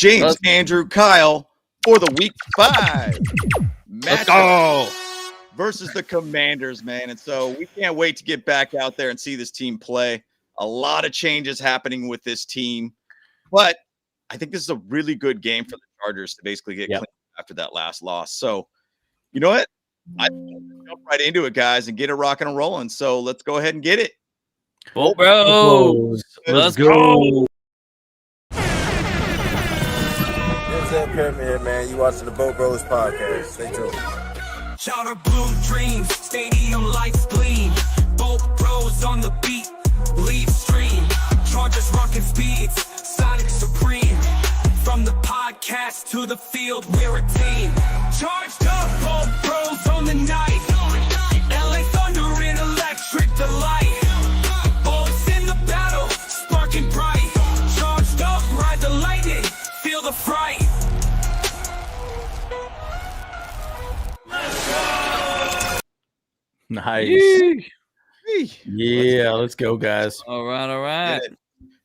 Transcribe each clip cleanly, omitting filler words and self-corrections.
James, Andrew, Kyle for the Week 5 matchup versus the Commanders, man. And so we can't wait to get back out there and see this team play. A lot of changes happening with this team, but I think this is a really good game for the Chargers to basically get clean after that last loss. So, you know what? I jump right into it, guys, and get it rocking and rolling. So let's go ahead and get it. Boat Bros. Let's go. What's up, Herbert here, man? You watching the Boat Bros podcast. Stay tuned. Charter blue dreams, stadium lights gleam. Boat Bros on the beat, lead stream. Chargers rocking speeds, Sonic supreme. From the podcast to the field, we're a team. Charged up, Boat Bros on the night. LA Thunder in electric delight. Bolts in the battle, sparking bright. Charged up, ride the lightning, feel the fright. Nice. Yee. Yeah, let's go, guys. All right.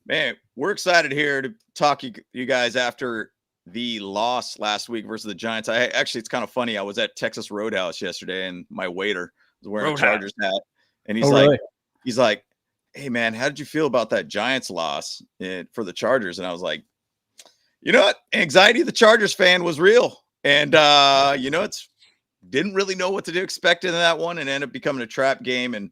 Man, we're excited here to talk you guys after the loss last week versus the Giants. Actually, it's kind of funny. I was at Texas Roadhouse yesterday, and my waiter was wearing a Chargers hat, and he's like, "Hey, man, how did you feel about that Giants loss for the Chargers?" And I was like, "You know what? Anxiety of the Chargers fan was real, and didn't really know what to expect in that one, and ended up becoming a trap game. And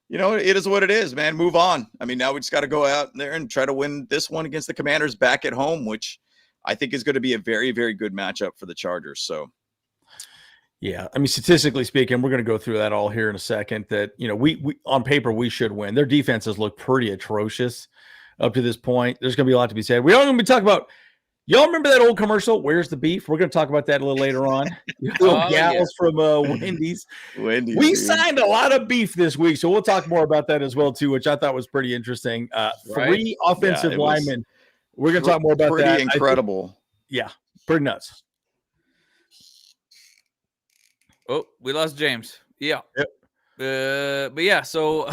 it is what it is, man. Move on. I mean, now we just got to go out there and try to win this one against the Commanders back at home, which I think is going to be a very, very good matchup for the Chargers. So, yeah, I mean, statistically speaking, we're going to go through that all here in a second. That we on paper we should win. Their defenses look pretty atrocious up to this point. There's going to be a lot to be said. We are going to be talking about. Y'all remember that old commercial? Where's the beef? We're going to talk about that a little later on. Gals from Wendy's. We signed a lot of beef this week, so we'll talk more about that as well too, which I thought was pretty interesting. 3 offensive linemen. We're going to talk more about that. Pretty incredible. Pretty nuts. Oh, we lost James. Yeah. Yep. But yeah, so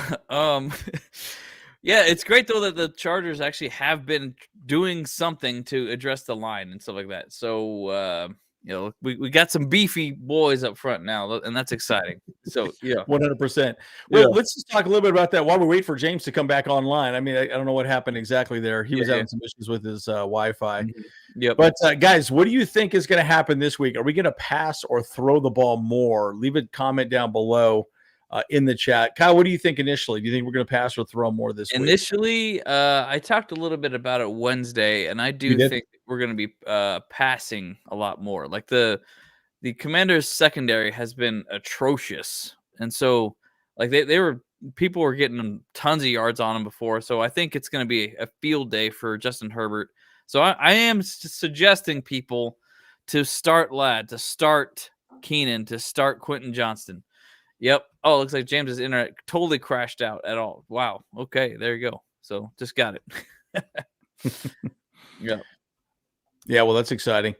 yeah, it's great though that the Chargers actually have been doing something to address the line and stuff like that. So we got some beefy boys up front now, and that's exciting. So yeah, 100%. Well, let's just talk a little bit about that while we wait for James to come back online. I mean, I don't know what happened exactly there. He was having some issues with his Wi-Fi. Yeah, but guys, what do you think is going to happen this week? Are we going to pass or throw the ball more? Leave a comment down below. In the chat. Kyle, what do you think initially? Do you think we're going to pass or throw more this week? Initially, I talked a little bit about it Wednesday, and I do think we're going to be passing a lot more. Like the Commanders' secondary has been atrocious, and so like people were getting tons of yards on them before. So I think it's going to be a field day for Justin Herbert. So I am suggesting people to start Ladd, to start Keenan, to start Quentin Johnston. Yep. Oh, it looks like James's internet totally crashed out at all. Wow. Okay, there you go. So just got it. Yeah. Yeah, well, that's exciting.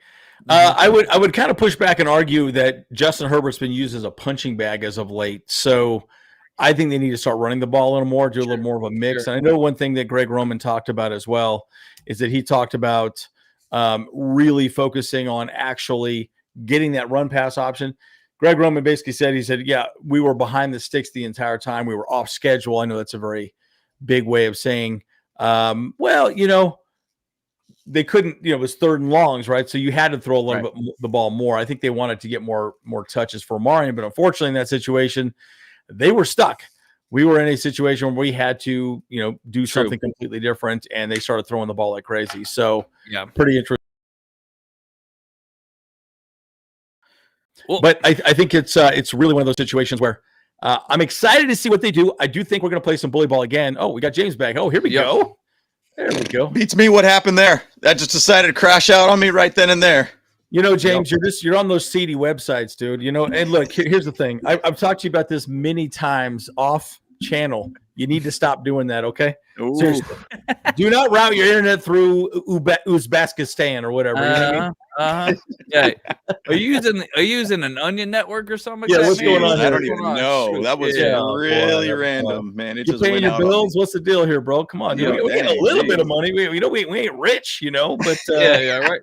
I would kind of push back and argue that Justin Herbert's been used as a punching bag as of late. So I think they need to start running the ball a little more, do a little more of a mix. And I know one thing that Greg Roman talked about as well is that he talked about really focusing on actually getting that run pass option. Greg Roman basically said, yeah, we were behind the sticks the entire time. We were off schedule. I know that's a very big way of saying, they couldn't, it was 3rd and longs, right? So you had to throw a little bit the ball more. I think they wanted to get more touches for Marion, but unfortunately in that situation, they were stuck. We were in a situation where we had to, do something completely different, and they started throwing the ball like crazy. So yeah, pretty interesting. Well, but I think it's really one of those situations where I'm excited to see what they do. I do think we're going to play some bully ball again. Oh, we got James back. Oh, here we go. There we go. Beats me what happened there. That just decided to crash out on me right then and there. James, you're on those seedy websites, dude. And look, here's the thing. I've talked to you about this many times off channel. You need to stop doing that, okay? Ooh. Seriously. Do not route your internet through Uzbekistan or whatever. You know what I mean? Yeah. Are you using an Onion network or something? Yeah, Like what's that? going on I here? don't even know. Shoot. That was really random, man. It You just paying went your out on bills? me. What's the deal here, bro? Come on, dude. We get a little bit of money. We ain't rich, but right.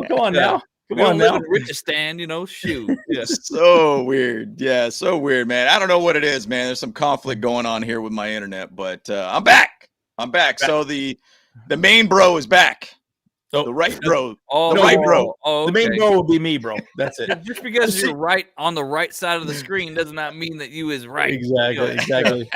come on now. Come We on don't live now. in Richistan, shoot. Yeah. So weird. Yeah, so weird, man. I don't know what it is, man. There's some conflict going on here with my internet, but I'm back. So the main bro is back. Oh, the right bro. Oh, the right bro. Oh, The main bro will be me, bro. That's it. Just because you're right on the right side of the screen does not mean that you is right. Exactly.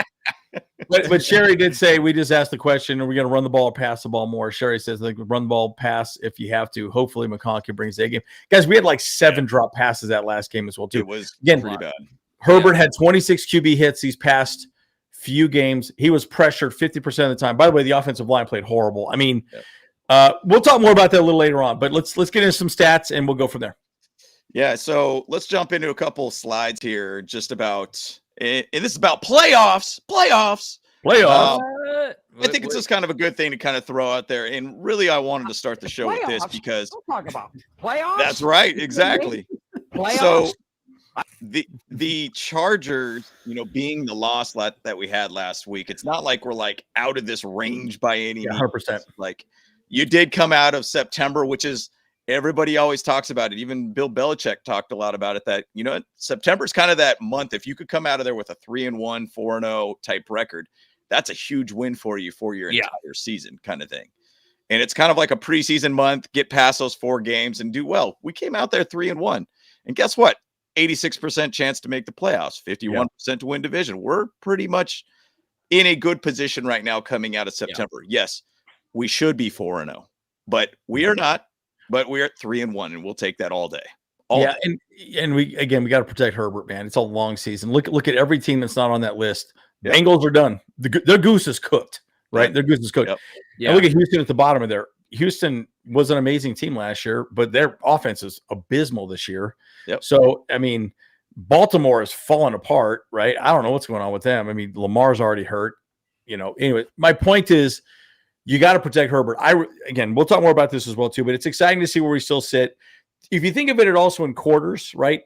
But Sherry did say, we just asked the question, are we going to run the ball or pass the ball more? Sherry says, like, run the ball, pass if you have to. Hopefully McConkey brings the game. Guys, we had like 7 drop passes that last game as well, too. It was again pretty bad. Herbert had 26 QB hits these past few games. He was pressured 50% of the time. By the way, the offensive line played horrible. I mean, we'll talk more about that a little later on, but let's get into some stats and we'll go from there. Yeah, so let's jump into a couple slides here just about, and this is about playoffs. I think it's just kind of a good thing to kind of throw out there. And really, I wanted to start the show with this because don't talk about playoffs. That's right, exactly. Playoffs. So the Chargers, being the loss that we had last week, it's not like we're like out of this range by any means. 100%. Like you did come out of September, which is everybody always talks about it. Even Bill Belichick talked a lot about it. That September is kind of that month. If you could come out of there with a 3-1, 4-0 type record, that's a huge win for you for your entire season, kind of thing. And it's kind of like a preseason month. Get past those 4 games and do well. We came out there 3-1, and guess what? 86% chance to make the playoffs, 51% to win division. We're pretty much in a good position right now coming out of September. Yes, we should be 4-0, but we are not. But we're at 3-1, and we'll take that all day. Day. And we got to protect Herbert, man. It's a long season. Look at every team that's not on that list. The Bengals are done. Their goose is cooked, right? Their goose is cooked. Yep. Yeah. And look at Houston at the bottom of there. Houston was an amazing team last year, but their offense is abysmal this year. Yep. So, I mean, Baltimore is falling apart, right? I don't know what's going on with them. I mean, Lamar's already hurt. Anyway, my point is, you got to protect Herbert. Again, we'll talk more about this as well too, but it's exciting to see where we still sit. If you think of it also in quarters, right?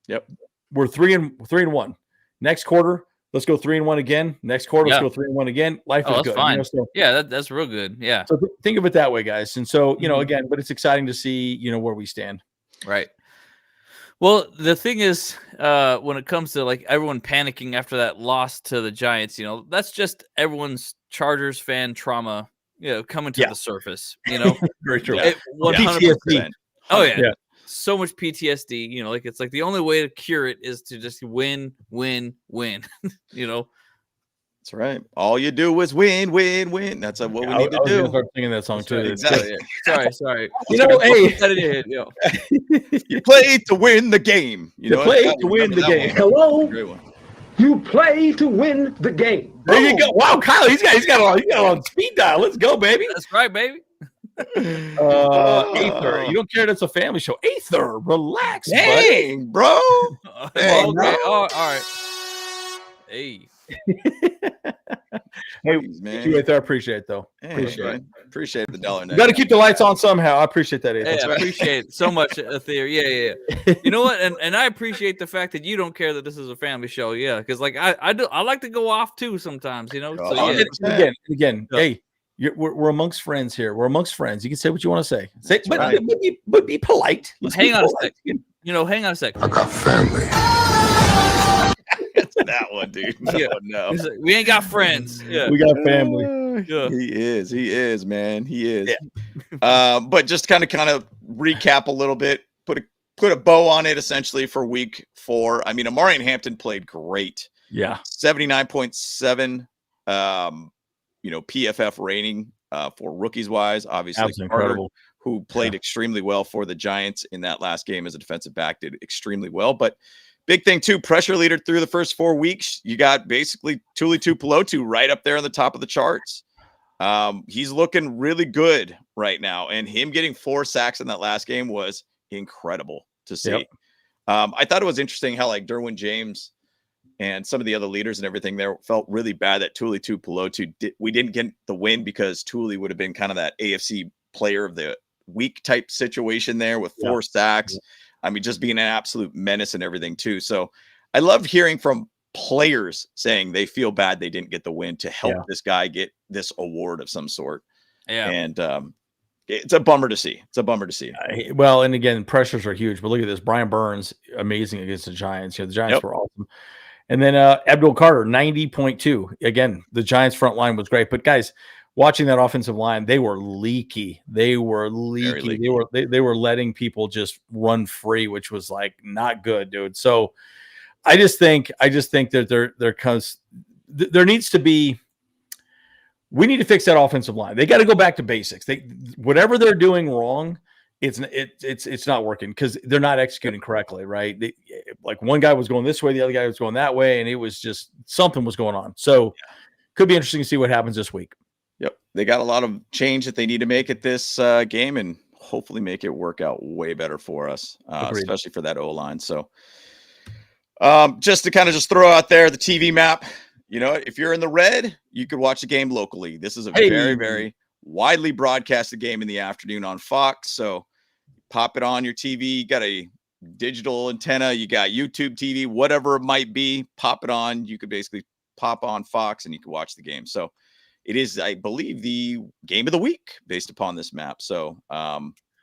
Yep. We're 3-1. Next quarter, let's go 3-1 again. Next quarter, let's go 3-1 again. Life is good. Fine. That's real good. Yeah. So think of it that way, guys. And so, again, but it's exciting to see, where we stand. Right. Well, the thing is, when it comes to like everyone panicking after that loss to the Giants, that's just everyone's Chargers fan trauma, coming to the surface, Very true. 100%. Oh yeah. So much PTSD, it's like the only way to cure it is to just win. That's right. All you do is win. That's what we need to do. Start singing that song too. Exactly. Sorry. Hey, you play to win the game. You play to win the game. Hello. You play to win the game. There you go. Wow, Kyle, he's got on speed dial. Let's go, baby. That's right, baby. Aether. You don't care that's a family show. Aether, relax, Dang, bro. Okay. All right. Hey. Hey, man. right there. I appreciate it, though. Hey, appreciate the dollar. Got to keep the lights on somehow. I appreciate that. Hey, I appreciate it so much, Aether. Yeah. You know what? And I appreciate the fact that you don't care that this is a family show. Yeah, because like I like to go off too sometimes. So Again. Hey. We're amongst friends here. We're amongst friends. You can say what you want to say. But be polite. Hang on a second. Hang on a second. I got family. It's that one, dude. No. Like, we ain't got friends. Yeah. We got family. Yeah. He is, man. He is. Yeah. But just kind of recap a little bit, put a bow on it essentially for week 4. I mean, Amari and Hampton played great. Yeah. 79.7 PFF rating for rookies wise. Obviously, Absolutely Carter, incredible. who played extremely well for the Giants in that last game as a defensive back, did extremely well. But big thing too, pressure leader through the first 4 weeks. You got basically Tuli Tuipulotu right up there on the top of the charts. He's looking really good right now, and him getting 4 sacks in that last game was incredible to see. Yep. I thought it was interesting how like Derwin James and some of the other leaders and everything there felt really bad that Tuli Tuipulotu we didn't get the win because Tuli would have been kind of that AFC player of the week type situation there with 4 sacks. I mean, just being an absolute menace and everything too. So I loved hearing from players saying they feel bad they didn't get the win to help this guy get this award of some sort. Yeah. And it's a bummer to see. It's a bummer to see. Well, and again, pressures are huge, but look at this. Brian Burns, amazing against the Giants. The Giants were awesome. And then Abdul Carter, 90.2. Again, the Giants front line was great. But guys, watching that offensive line, they were leaky. They were leaky. They were letting people just run free, which was like not good, dude. So I just think that there needs to be. We need to fix that offensive line. They got to go back to basics. Whatever they're doing wrong, it's not working because they're not executing correctly, right? Like one guy was going this way, the other guy was going that way, and it was just something was going on. So could be interesting to see what happens this week. Yep, they got a lot of change that they need to make at this game, and hopefully make it work out way better for us, especially for that O-line. So just to kind of just throw out there the TV map. You know, if you're in the red, you could watch the game locally. This is a very, very widely broadcasted game in the afternoon on Fox. So pop it on your TV. You got a digital antenna. You got YouTube TV, whatever it might be. Pop it on. You could basically pop on Fox and you can watch the game. So it is, I believe, the game of the week based upon this map. So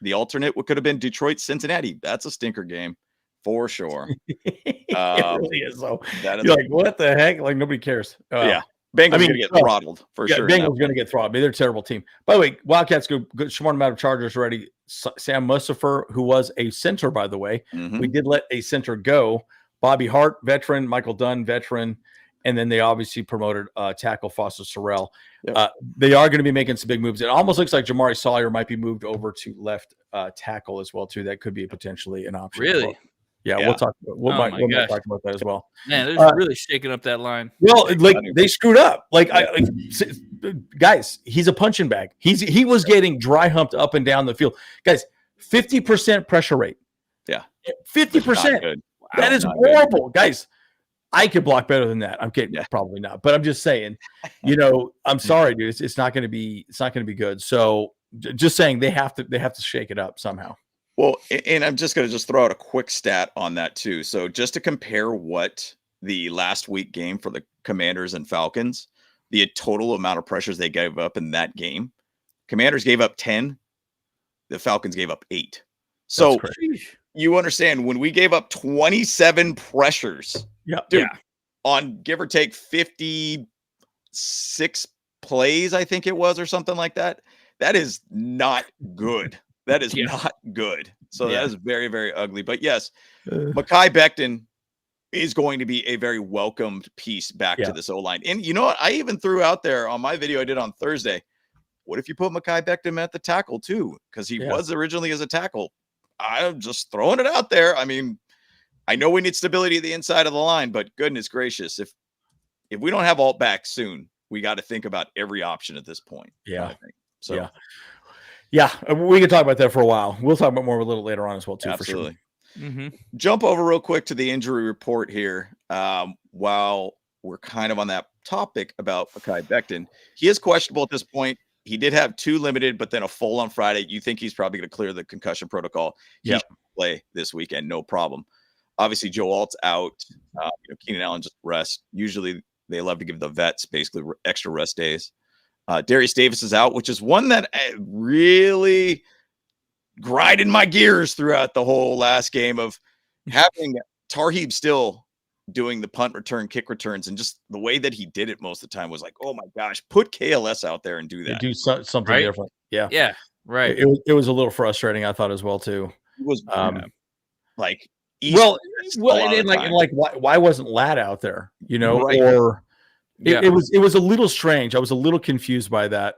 the alternate could have been Detroit-Cincinnati. That's a stinker game. For sure. It really is. So that is you're like, what the heck? Like nobody cares. Bengals going to get throttled for sure. Bengals going to get throttled. I mean, they're a terrible team. By the way, Wildcats good smart amount of Chargers already. Sam Mustipher, who was a center, by the way, we did let a center go. Bobby Hart, veteran. Michael Dunn, veteran. And then they obviously promoted tackle Foster Sorrell. They are going to be making some big moves. It almost looks like Jamari Sawyer might be moved over to left tackle as well, too. That could be potentially an option. Really? Yeah, we'll talk. We'll talk about that as well. Man, they're really shaking up that line. Well, like they screwed up. Guys, he's a punching bag. He was getting dry humped up and down the field. Guys, 50% pressure rate. Yeah, 50%. That is horrible, guys. I could block better than that. I'm kidding. Probably not, but I'm just saying. You know, I'm sorry, dude. It's not going to be. It's not going to be good. So, just saying they have to shake it up somehow. Well, and I'm just going to just throw out a quick stat on that too. So just to compare what the last week game for the Commanders and Falcons, the total amount of pressures they gave up in that game, Commanders gave up 10, the Falcons gave up 8. So you understand when we gave up 27 pressures, on give or take 56 plays, I think it was, or something like that. That is not good. That is not good. So that is very, very ugly. But yes, Mekhi Becton is going to be a very welcomed piece back to this O-line. And you know what? I even threw out there on my video I did on Thursday. What if you put Mekhi Becton at the tackle too? Because he was originally as a tackle. I'm just throwing it out there. I mean, I know we need stability at the inside of the line, but goodness gracious, if we don't have alt back soon, we got to think about every option at this point. Yeah. I think. So yeah, we can talk about that for a while. We'll talk about more a little later on as well, too. Absolutely. For sure. Jump over real quick to the injury report here. While we're kind of on that topic about Mekhi Becton, he is questionable at this point. He did have 2 limited, but then a full on Friday. You think he's probably going to clear the concussion protocol. He should play this weekend, no problem. Obviously, Joe Alt's out. Keenan Allen just rest. Usually, they love to give the vets basically extra rest days. Darius Davis is out, which is one that really grinded my gears throughout the whole last game of having Tarheeb still doing the punt return, kick returns, and just the way that he did it most of the time was like, oh my gosh, put KLS out there and do that. Do something different. Yeah. Yeah. Right. It was a little frustrating, I thought, as well, too. It was like, why wasn't Ladd out there? You know, Right. or it was a little strange. I was a little confused by that.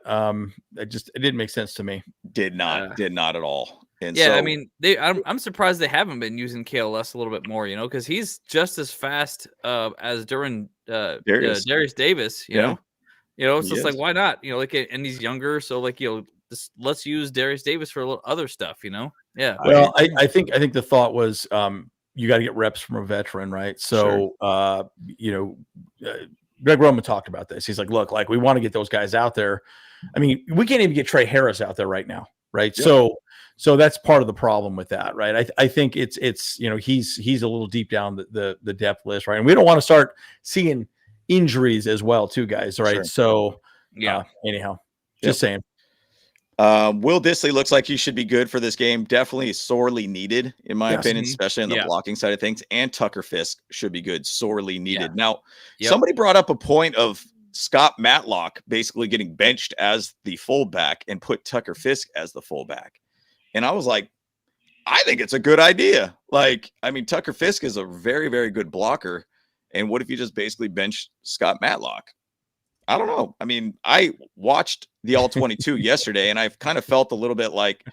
It didn't make sense to me. Did not at all. And I mean, I'm surprised they haven't been using KLS a little bit more, you know, because he's just as fast as during Darius Davis, you know, so it's like, why not, you know, like, and he's younger, so like, you know, let's use Darius Davis for a little other stuff, you know. Yeah. Well, I think the thought was you got to get reps from a veteran, right? So Greg Roman talked about this. He's like, look, like we want to get those guys out there. I mean, we can't even get Trey Harris out there right now, right? Yep. So So that's part of the problem with that, right? I think it's he's a little deep down the depth list, right? And we don't want to start seeing injuries as well, too, guys, right? Sure. So Yeah. Anyhow, just saying. Will Dissly looks like he should be good for this game. Definitely sorely needed, in my opinion, especially on the blocking side of things. And Tucker Fisk should be good, sorely needed. Yeah. Now, somebody brought up a point of Scott Matlock basically getting benched as the fullback and put Tucker Fisk as the fullback. And I was like, I think it's a good idea. Like, I mean, Tucker Fisk is a very, very good blocker. And what if you just basically bench Scott Matlock? I don't know. I mean, I watched the All-22 yesterday, and I've kind of felt a little bit like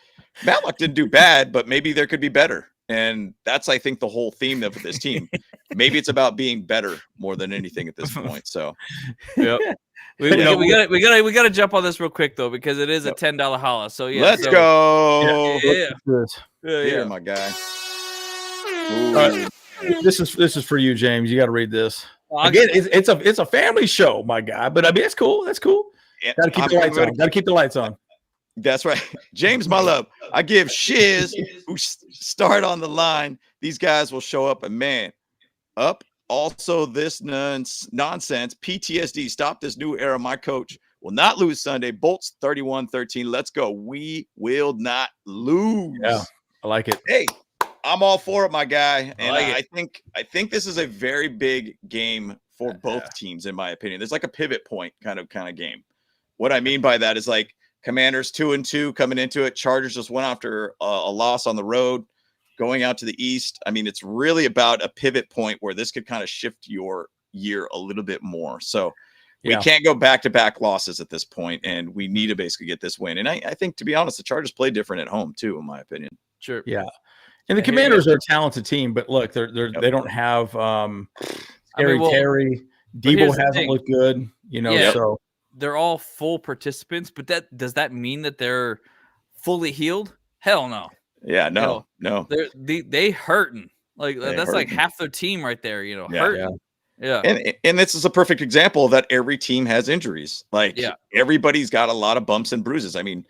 Matlock didn't do bad, but maybe there could be better. And that's, I think, the whole theme of this team. Maybe it's about being better more than anything at this point. So, we gotta jump on this real quick though, because it is a $10 holla. So let's go. Yeah, my guy. This is for you, James. You got to read this. Again, it's a family show, my guy. But I mean, it's cool. That's cool. Got to keep the lights on. Got to keep the lights on. That's right. James, my love. I give shiz who start on the line. These guys will show up and man up. Also, this nonsense, PTSD. Stop this new era. My coach will not lose Sunday. Bolts 31-13. Let's go. We will not lose. Yeah, I like it. Hey, I'm all for it, my guy. And I think this is a very big game for both teams, in my opinion. There's like a pivot point kind of game. What I mean by that is like Commanders 2-2 coming into it. Chargers just went after a loss on the road, going out to the East. I mean, it's really about a pivot point where this could kind of shift your year a little bit more. So we can't go back-to-back losses at this point, and we need to basically get this win. And I think, to be honest, the Chargers play different at home too, in my opinion. Sure. Yeah. And the Commanders are a talented team, but look, they don't have Terry. Debo hasn't looked good, so they're all full participants, but does that mean that they're fully healed? Hell no. Yeah, no. They hurting. Like that's like half their team right there, hurting. Yeah. And this is a perfect example that every team has injuries. Like everybody's got a lot of bumps and bruises. I mean,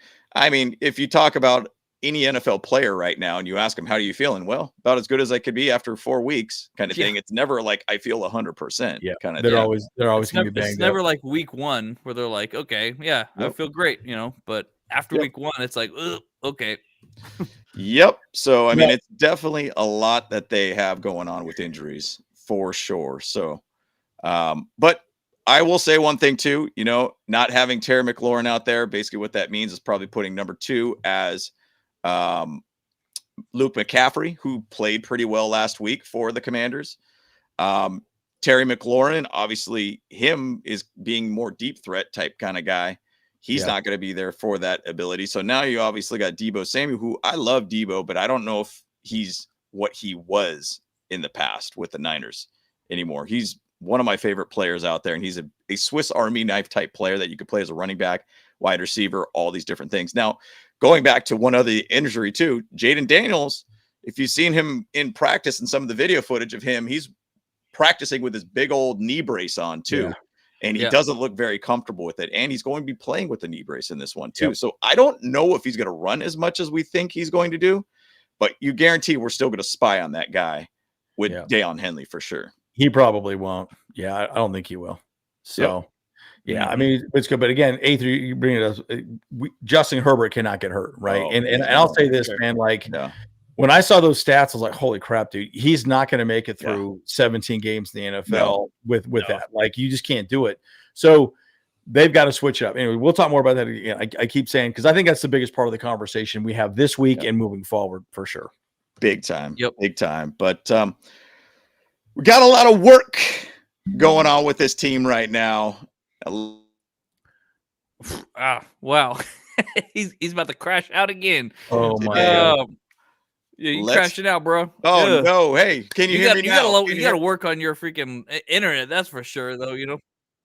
if you talk about any NFL player right now and you ask them, how are you feeling? Well, about as good as I could be after 4 weeks kind of thing. It's never like, I feel 100% kind of they're always going to be banged It's never like week one where they're like, okay, I feel great, but after week one, it's like, okay. Yep. So, I mean, it's definitely a lot that they have going on with injuries for sure. So, but I will say one thing too, not having Terry McLaurin out there, basically what that means is probably putting number 2 as Luke McCaffrey, who played pretty well last week for the Commanders. Terry McLaurin, obviously him is being more deep threat type kind of guy. He's not going to be there for that ability. So now you obviously got Deebo Samuel, who I love Deebo, but I don't know if he's what he was in the past with the Niners anymore. He's one of my favorite players out there, and he's a Swiss Army knife type player that you could play as a running back, wide receiver, all these different things. Now, going back to one other injury too, Jayden Daniels, if you've seen him in practice and some of the video footage of him, he's practicing with his big old knee brace on too. Yeah. And he doesn't look very comfortable with it. And he's going to be playing with the knee brace in this one too. Yep. So I don't know if he's going to run as much as we think he's going to do, but you guarantee we're still going to spy on that guy with Deion Henley for sure. He probably won't. Yeah, I don't think he will. So, I mean, it's good. But again, you bring it up. Justin Herbert cannot get hurt, right? And I'll say this, man, like when I saw those stats, I was like, holy crap, dude, he's not going to make it through 17 games in the NFL with that. Like, you just can't do it. So they've got to switch it up. Anyway, we'll talk more about that again. I keep saying, because I think that's the biggest part of the conversation we have this week and moving forward for sure. Big time. Yep. Big time. But we got a lot of work going on with this team right now. Wow. he's about to crash out again. Oh my God. Yeah, you crashing out, bro. Oh no! Hey, can you hear me now? You got to work on your freaking internet. That's for sure, though.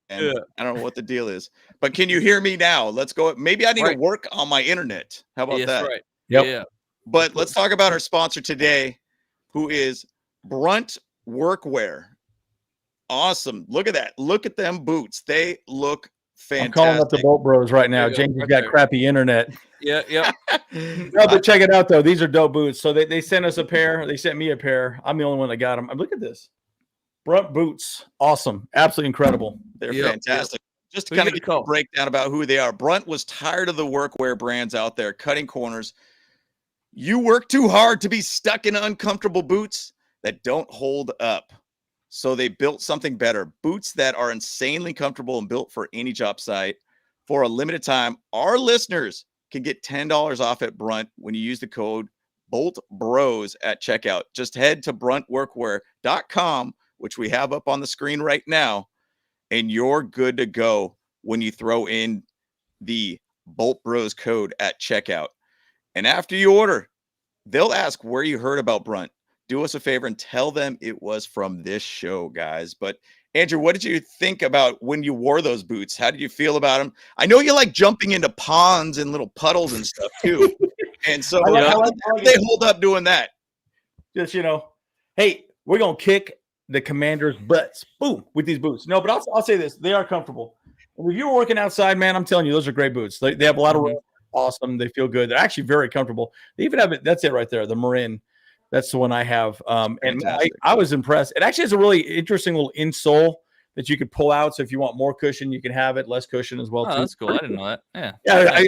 And I don't know what the deal is, but can you hear me now? Let's go. Maybe I need to work on my internet. How about that? Right. Yep. Yeah. But let's talk about our sponsor today, who is Brunt Workwear. Awesome. Look at that. Look at them boots. They look fantastic. I'm calling up the Bolt Bros right now. James has got crappy internet. Yeah. No, but check it out though. These are dope boots. So they sent us a pair. They sent me a pair. I'm the only one that got them. Look at this. Brunt boots. Awesome. Absolutely incredible. They're fantastic. Just to kind of get a breakdown about who they are. Brunt was tired of the workwear brands out there cutting corners. You work too hard to be stuck in uncomfortable boots that don't hold up. So they built something better. Boots that are insanely comfortable and built for any job site. For a limited time, our listeners can get $10 off at Brunt when you use the code BOLTBROS at checkout. Just head to bruntworkwear.com, which we have up on the screen right now, and you're good to go when you throw in the Bolt Bros code at checkout. And after you order, they'll ask where you heard about Brunt. Do us a favor and tell them it was from this show, guys. But Andrew, what did you think about when you wore those boots? How did you feel about them? I know you like jumping into ponds and little puddles and stuff too. And so how do they hold up doing that? Just, hey, we're going to kick the Commanders' butts. Boom, with these boots. No, but I'll say this. They are comfortable. And if you're working outside, man, I'm telling you, those are great boots. They have a lot of room. Awesome. They feel good. They're actually very comfortable. They even have it. That's it right there. The Marin. That's the one I have. And I was impressed. It actually has a really interesting little insole that you could pull out. So if you want more cushion, you can have it. Less cushion as well. Oh, that's cool. I didn't know that. Yeah.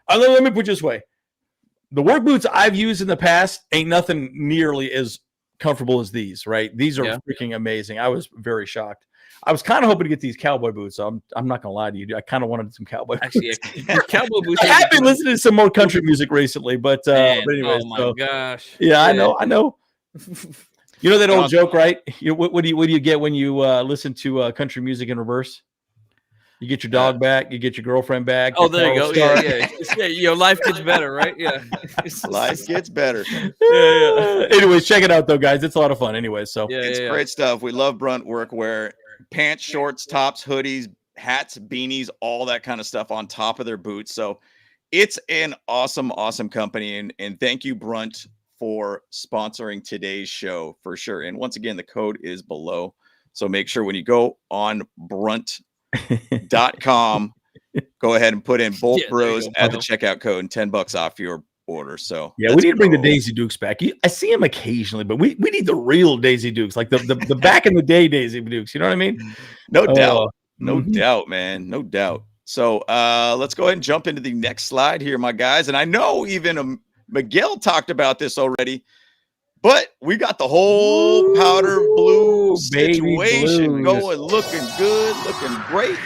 Let me put it this way. The work boots I've used in the past ain't nothing nearly as comfortable as these, right? These are freaking amazing. I was very shocked. I was kind of hoping to get these cowboy boots. So I'm not gonna lie to you. I kind of wanted some cowboy boots. Actually, cowboy boots. I have been listening to some more country music recently, but anyways, oh my gosh. Yeah, I know. You know that old joke, right? What do you get when you listen to country music in reverse? You get your dog back, you get your girlfriend back. Oh, there you go. Yeah. Life gets better, right? Yeah. Life gets better. Yeah. Anyways, check it out though, guys. It's a lot of fun. Anyways, so it's great stuff. We love Brunt Workwear. Pants, shorts, tops, hoodies, hats, beanies, all that kind of stuff on top of their boots. So it's an awesome company. And thank you, Brunt, for sponsoring today's show for sure. And once again, the code is below. So make sure when you go on brunt.com, go ahead and put in Bolt Bros at the checkout code and $10 off your order. So we need to bring the Daisy Dukes back. I see them occasionally, but we need the real Daisy Dukes, like the back in the day Daisy Dukes. You know what I mean? No doubt, man, no doubt. So let's go ahead and jump into the next slide here, my guys. And I know even Miguel talked about this already, but we got the whole powder blue situation going, looking good, looking great.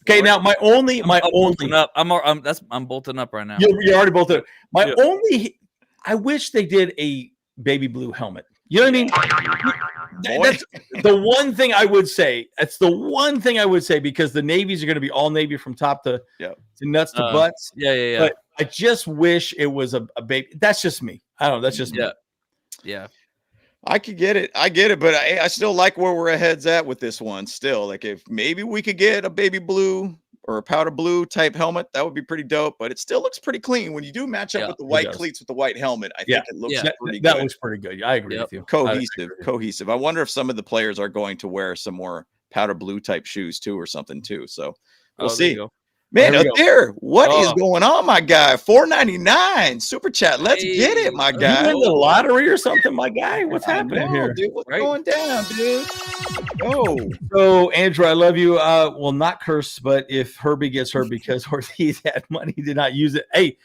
Okay, now my only bolting up. I'm bolting up right now. You're already bolted up. I wish they did a baby blue helmet. You know what I mean? That's the one thing I would say. That's the one thing I would say, because the navies are going to be all navy from top to nuts to butts. Yeah. But I just wish it was a baby. That's just me. I don't know. That's just me. Yeah. I could get it. I get it, but I still like where we're heads at with this one still. Like if maybe we could get a baby blue or a powder blue type helmet, that would be pretty dope, but it still looks pretty clean. When you do match up with the white cleats with the white helmet, I think it looks pretty good. That looks pretty good. I agree with you. Cohesive. I wonder if some of the players are going to wear some more powder blue type shoes too or something too. So we'll see. Man, up there, what is going on, my guy? $4.99 super chat. Let's get it, my guy. You win the lottery or something, my guy? What's happening here, dude? What's going down, dude? So Andrew, I love you. Well, not curse, but if Herbie gets hurt because Ortiz had money, did not use it. Hey,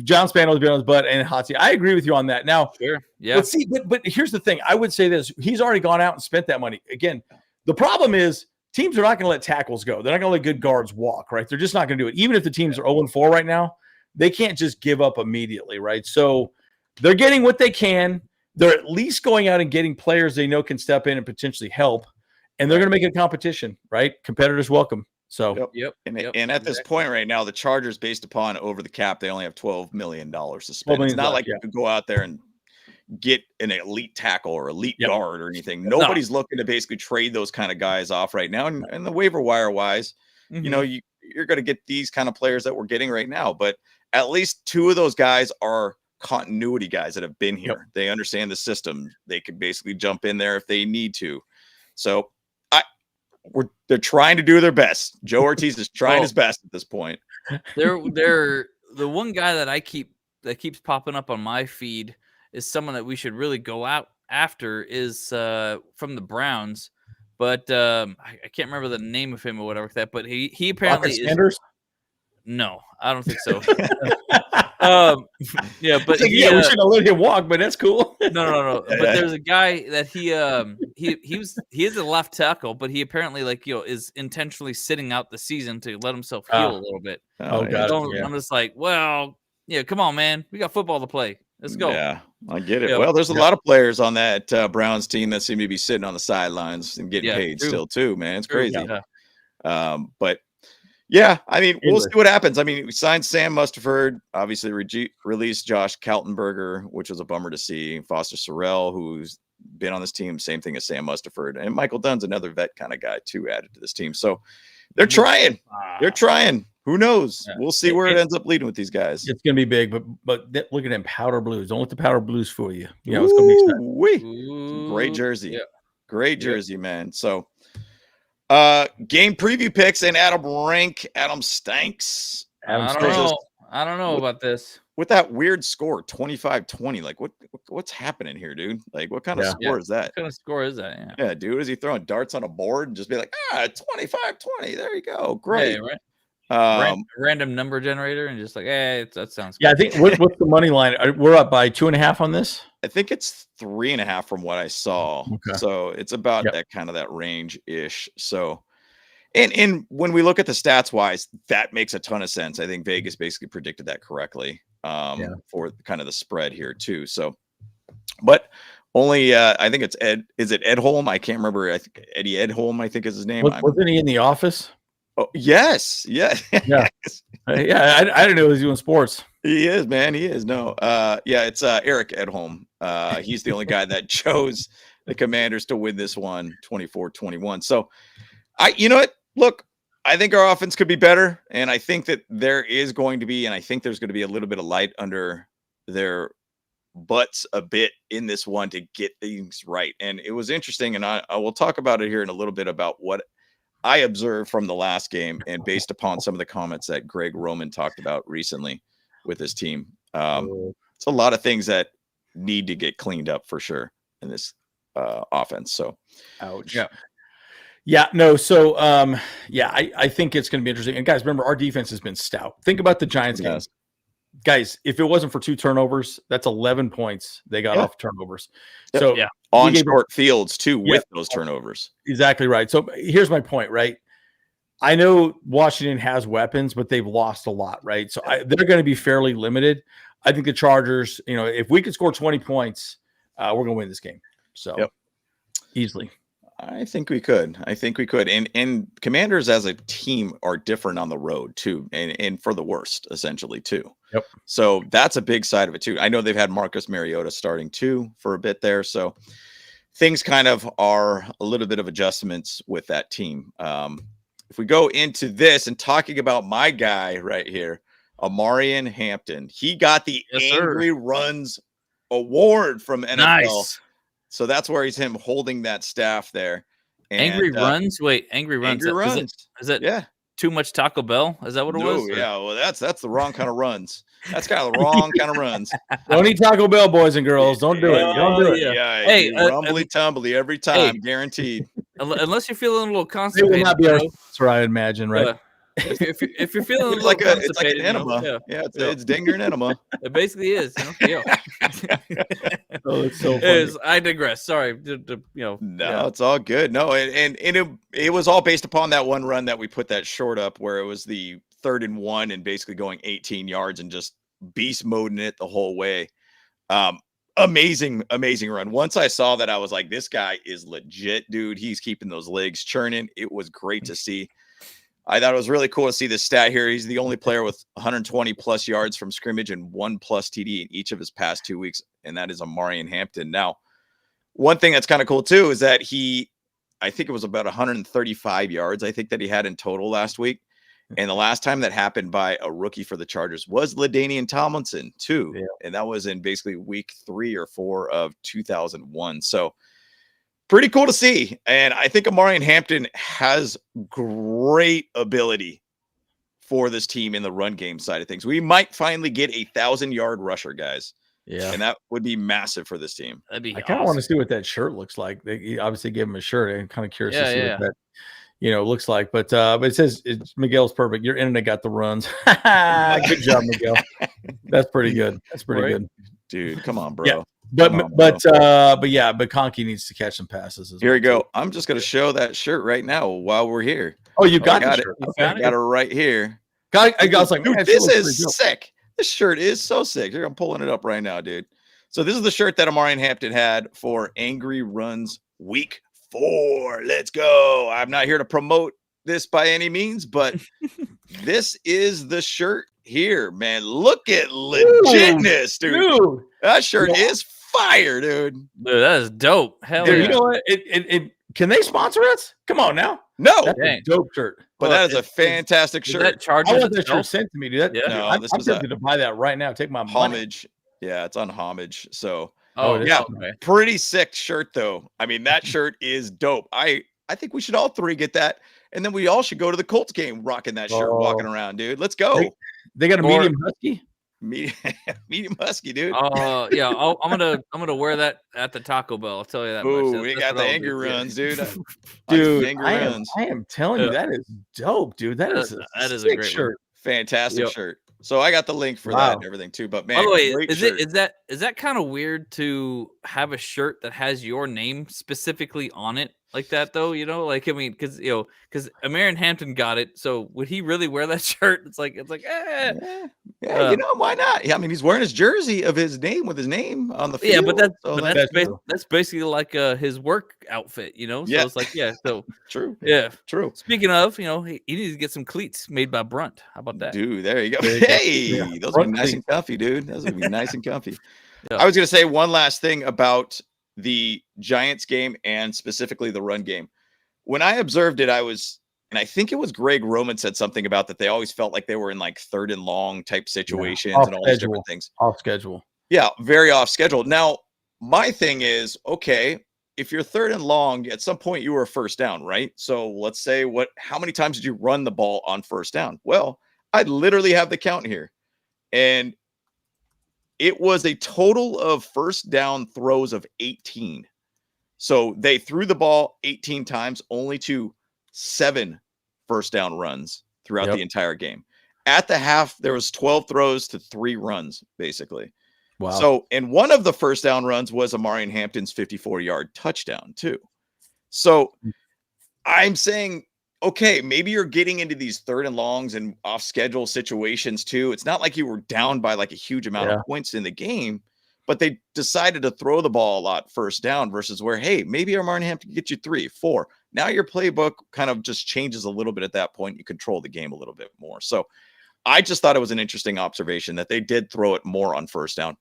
John Spano's been on his butt and hot seat. I agree with you on that. Now, but here's the thing. I would say this: he's already gone out and spent that money. Again, the problem is, teams are not going to let tackles go. They're not going to let good guards walk, right? They're just not going to do it. Even if the teams are 0-4 right now, they can't just give up immediately, right? So they're getting what they can. They're at least going out and getting players they know can step in and potentially help, and they're going to make it a competition, right? Competitors welcome. So, And at this point right now, the Chargers, based upon over the cap, they only have $12 million to spend. It's not like you could go out there and get an elite tackle or elite guard or anything. Nobody's looking to basically trade those kind of guys off right now. And the waiver wire wise, you know, you're going to get these kind of players that we're getting right now. But at least two of those guys are continuity guys that have been here. They understand the system. They could basically jump in there if they need to. So they're trying to do their best. Joe Ortiz is trying his best at this point. They're the one guy that keeps popping up on my feed is someone that we should really go out after is from the Browns, but I can't remember the name of him or whatever like that. But he apparently is. Sanders? No, I don't think so. Yeah, but we shouldn't have let him walk, but that's cool. No. But there's a guy that he is a left tackle, but he apparently is intentionally sitting out the season to let himself heal a little bit. God! I'm just like, well, yeah, come on, man, we got football to play. Let's go. Yeah, I get it. Yeah. Well, there's a lot of players on that Browns team that seem to be sitting on the sidelines and getting paid still too, man. It's crazy. Yeah. But yeah, I mean, we'll see what happens. I mean, we signed Sam Mustipher, obviously released Josh Kaltenberger, which was a bummer to see. Foster Sorrell, who's been on this team, same thing as Sam Mustipher. And Michael Dunn's another vet kind of guy too added to this team. So they're trying. They're trying. Who knows? Yeah. We'll see where it ends up leading with these guys. It's going to be big, but look at them powder blues. Don't let the powder blues fool you. You know, it's going to be exciting. Great jersey. Yeah. Great jersey, man. So game preview picks and Adam Rank. Adam Stanks. I don't know about this. With that weird score, 25-20. Like what's happening here, dude? Like what kind of score is that? What kind of score is that? Yeah, dude. Is he throwing darts on a board and just be like, 25-20? There you go. Great. Yeah, right. Random number generator and just like, that sounds good. Yeah, I think what's the money line? We're up by 2.5 on this. I think it's 3.5 from what I saw. Okay. So it's about that kind of that range ish. So, and when we look at the stats wise, that makes a ton of sense. I think Vegas basically predicted that correctly for kind of the spread here too. So, but only I think it's Ed. Is it Edholm? I can't remember. I think Eddie Edholm. I think is his name. Wasn't he in The Office? Oh yes, yeah. I didn't know he was doing sports. He is, man. He is. No, it's Eric Edholm. He's the only guy that chose the Commanders to win this one, 24-21. So, you know what? Look, I think our offense could be better, and I think that there is going to be, and I think there's going to be a little bit of light under their butts a bit in this one to get things right. And it was interesting, and I will talk about it here in a little bit about what I observed from the last game and based upon some of the comments that Greg Roman talked about recently with his team. It's a lot of things that need to get cleaned up for sure in this offense. So, ouch. Yeah, no. So, I think it's going to be interesting. And guys, remember, our defense has been stout. Think about the Giants game. Guys, if it wasn't for 2 turnovers, that's 11 points they got off turnovers. So on short fields too with those turnovers. Exactly right. So here's my point, right? I know Washington has weapons, but they've lost a lot, right? So they're going to be fairly limited. I think the Chargers, if we could score 20 points, we're going to win this game. So easily. I think we could. And Commanders as a team are different on the road too, and for the worst, essentially too. Yep. So that's a big side of it too. I know they've had Marcus Mariota starting too for a bit there, so things kind of are a little bit of adjustments with that team. If we go into this and talking about my guy right here, Amarian Hampton, he got the Angry Runs Award from NFL. Nice. So that's where he's him holding that staff there. And, Angry Runs? Wait, Angry Runs. Angry Runs. Is it too much Taco Bell? Is that what it was? Yeah, well, that's the wrong kind of runs. That's kind of the wrong kind of runs. Don't eat Taco Bell, boys and girls. Don't do it. Don't do it. Yeah, hey, rumbly tumbly every time, guaranteed. Unless you're feeling a little constipated. That's what I imagine, right? If you're feeling it's like an enema. It's Dinger and enema. It basically is. It's so funny. I digress. Sorry. It's all good. No, and it was all based upon that one run that we put that short up where it was the 3rd and 1 and basically going 18 yards and just beast moding it the whole way. Amazing run. Once I saw that, I was like, this guy is legit, dude. He's keeping those legs churning. It was great to see. I thought it was really cool to see this stat here. He's the only player with 120 plus yards from scrimmage and 1+ TD in each of his past 2 weeks. And that is Amarian Hampton. Now, one thing that's kind of cool too, is that I think it was about 135 yards. I think that he had in total last week. And the last time that happened by a rookie for the Chargers was LaDainian Tomlinson too. Yeah. And that was in basically week 3 or 4 of 2001. So pretty cool to see. And I think Amari Hampton has great ability for this team in the run game side of things. We might finally get a 1,000-yard rusher, guys. Yeah. And that would be massive for this team. That'd be I kind of want to see what that shirt looks like. They obviously gave him a shirt. I'm kind of curious to see what that looks like. But it says Miguel's perfect. Your internet got the runs. Good job, Miguel. That's pretty good. That's pretty good. Dude, come on, bro. Yeah. But Conky needs to catch some passes. Here we go. I'm just going to show that shirt right now while we're here. Oh, you got it. Shirt. I got it right here. I was like, dude, this is sick. This shirt is so sick. Here, I'm pulling it up right now, dude. So this is the shirt that Amari Hampton had for Angry Runs Week 4. Let's go. I'm not here to promote this by any means, but this is the shirt here, man. Look at legitness, dude. That shirt is fire, dude. Dude, that is dope. Hell dude, yeah. You know what? Can they sponsor us? Come on now. No. That's a dope shirt. But that is a fantastic shirt. That I want that shirt sent to me, dude. No, I'm tempted to buy that right now. Take my homage. Money. Yeah, it's on homage. So pretty sick shirt though. I mean, that shirt is dope. I think we should all three get that, and then we all should go to the Colts game rocking that shirt, walking around, dude. Let's go. They got a medium husky. Medium husky, dude. Yeah, I'm gonna wear that at the Taco Bell. I'll tell you that. Ooh, we got the angry runs, dude. Dude, I am telling you, that is dope, dude. That is a great shirt. Fantastic shirt. So I got the link for that and everything too. But man, by the way, is that kind of weird to have a shirt that has your name specifically on it like that though? You know, like I mean, because Amari Hampton got it. So would he really wear that shirt? It's like you know, why not? I mean, he's wearing his jersey of his name with his name on the field. Yeah, but that's basically like his work outfit, you know. So it's like so true. Yeah, true. Speaking of, he needs to get some cleats made by Brunt. How about that? Dude, there you go. Hey, those would be nice and comfy, dude. Those would be nice and comfy. I was gonna say one last thing about the Giants game and specifically the run game. When I observed it, and I think it was Greg Roman said something about that they always felt like they were in like 3rd and long type situations and all these different things. Off schedule. Yeah, very off schedule. Now, my thing is, okay, if you're 3rd and long, at some point you were a first down, right? So let's say how many times did you run the ball on first down? Well, I literally have the count here. And it was a total of first down throws of 18. So they threw the ball 18 times, only to 7 first down runs throughout the entire game. At the half, there was 12 throws to 3 runs, basically. Wow. So, and one of the first down runs was Amari Hampton's 54-yard touchdown, too. So I'm saying, okay, maybe you're getting into these 3rd and longs and off schedule situations, too. It's not like you were down by like a huge amount of points in the game, but they decided to throw the ball a lot first down versus where, hey, maybe Amari Hampton can get you 3, 4. Now your playbook kind of just changes a little bit at that point. You control the game a little bit more. So I just thought it was an interesting observation that they did throw it more on first down.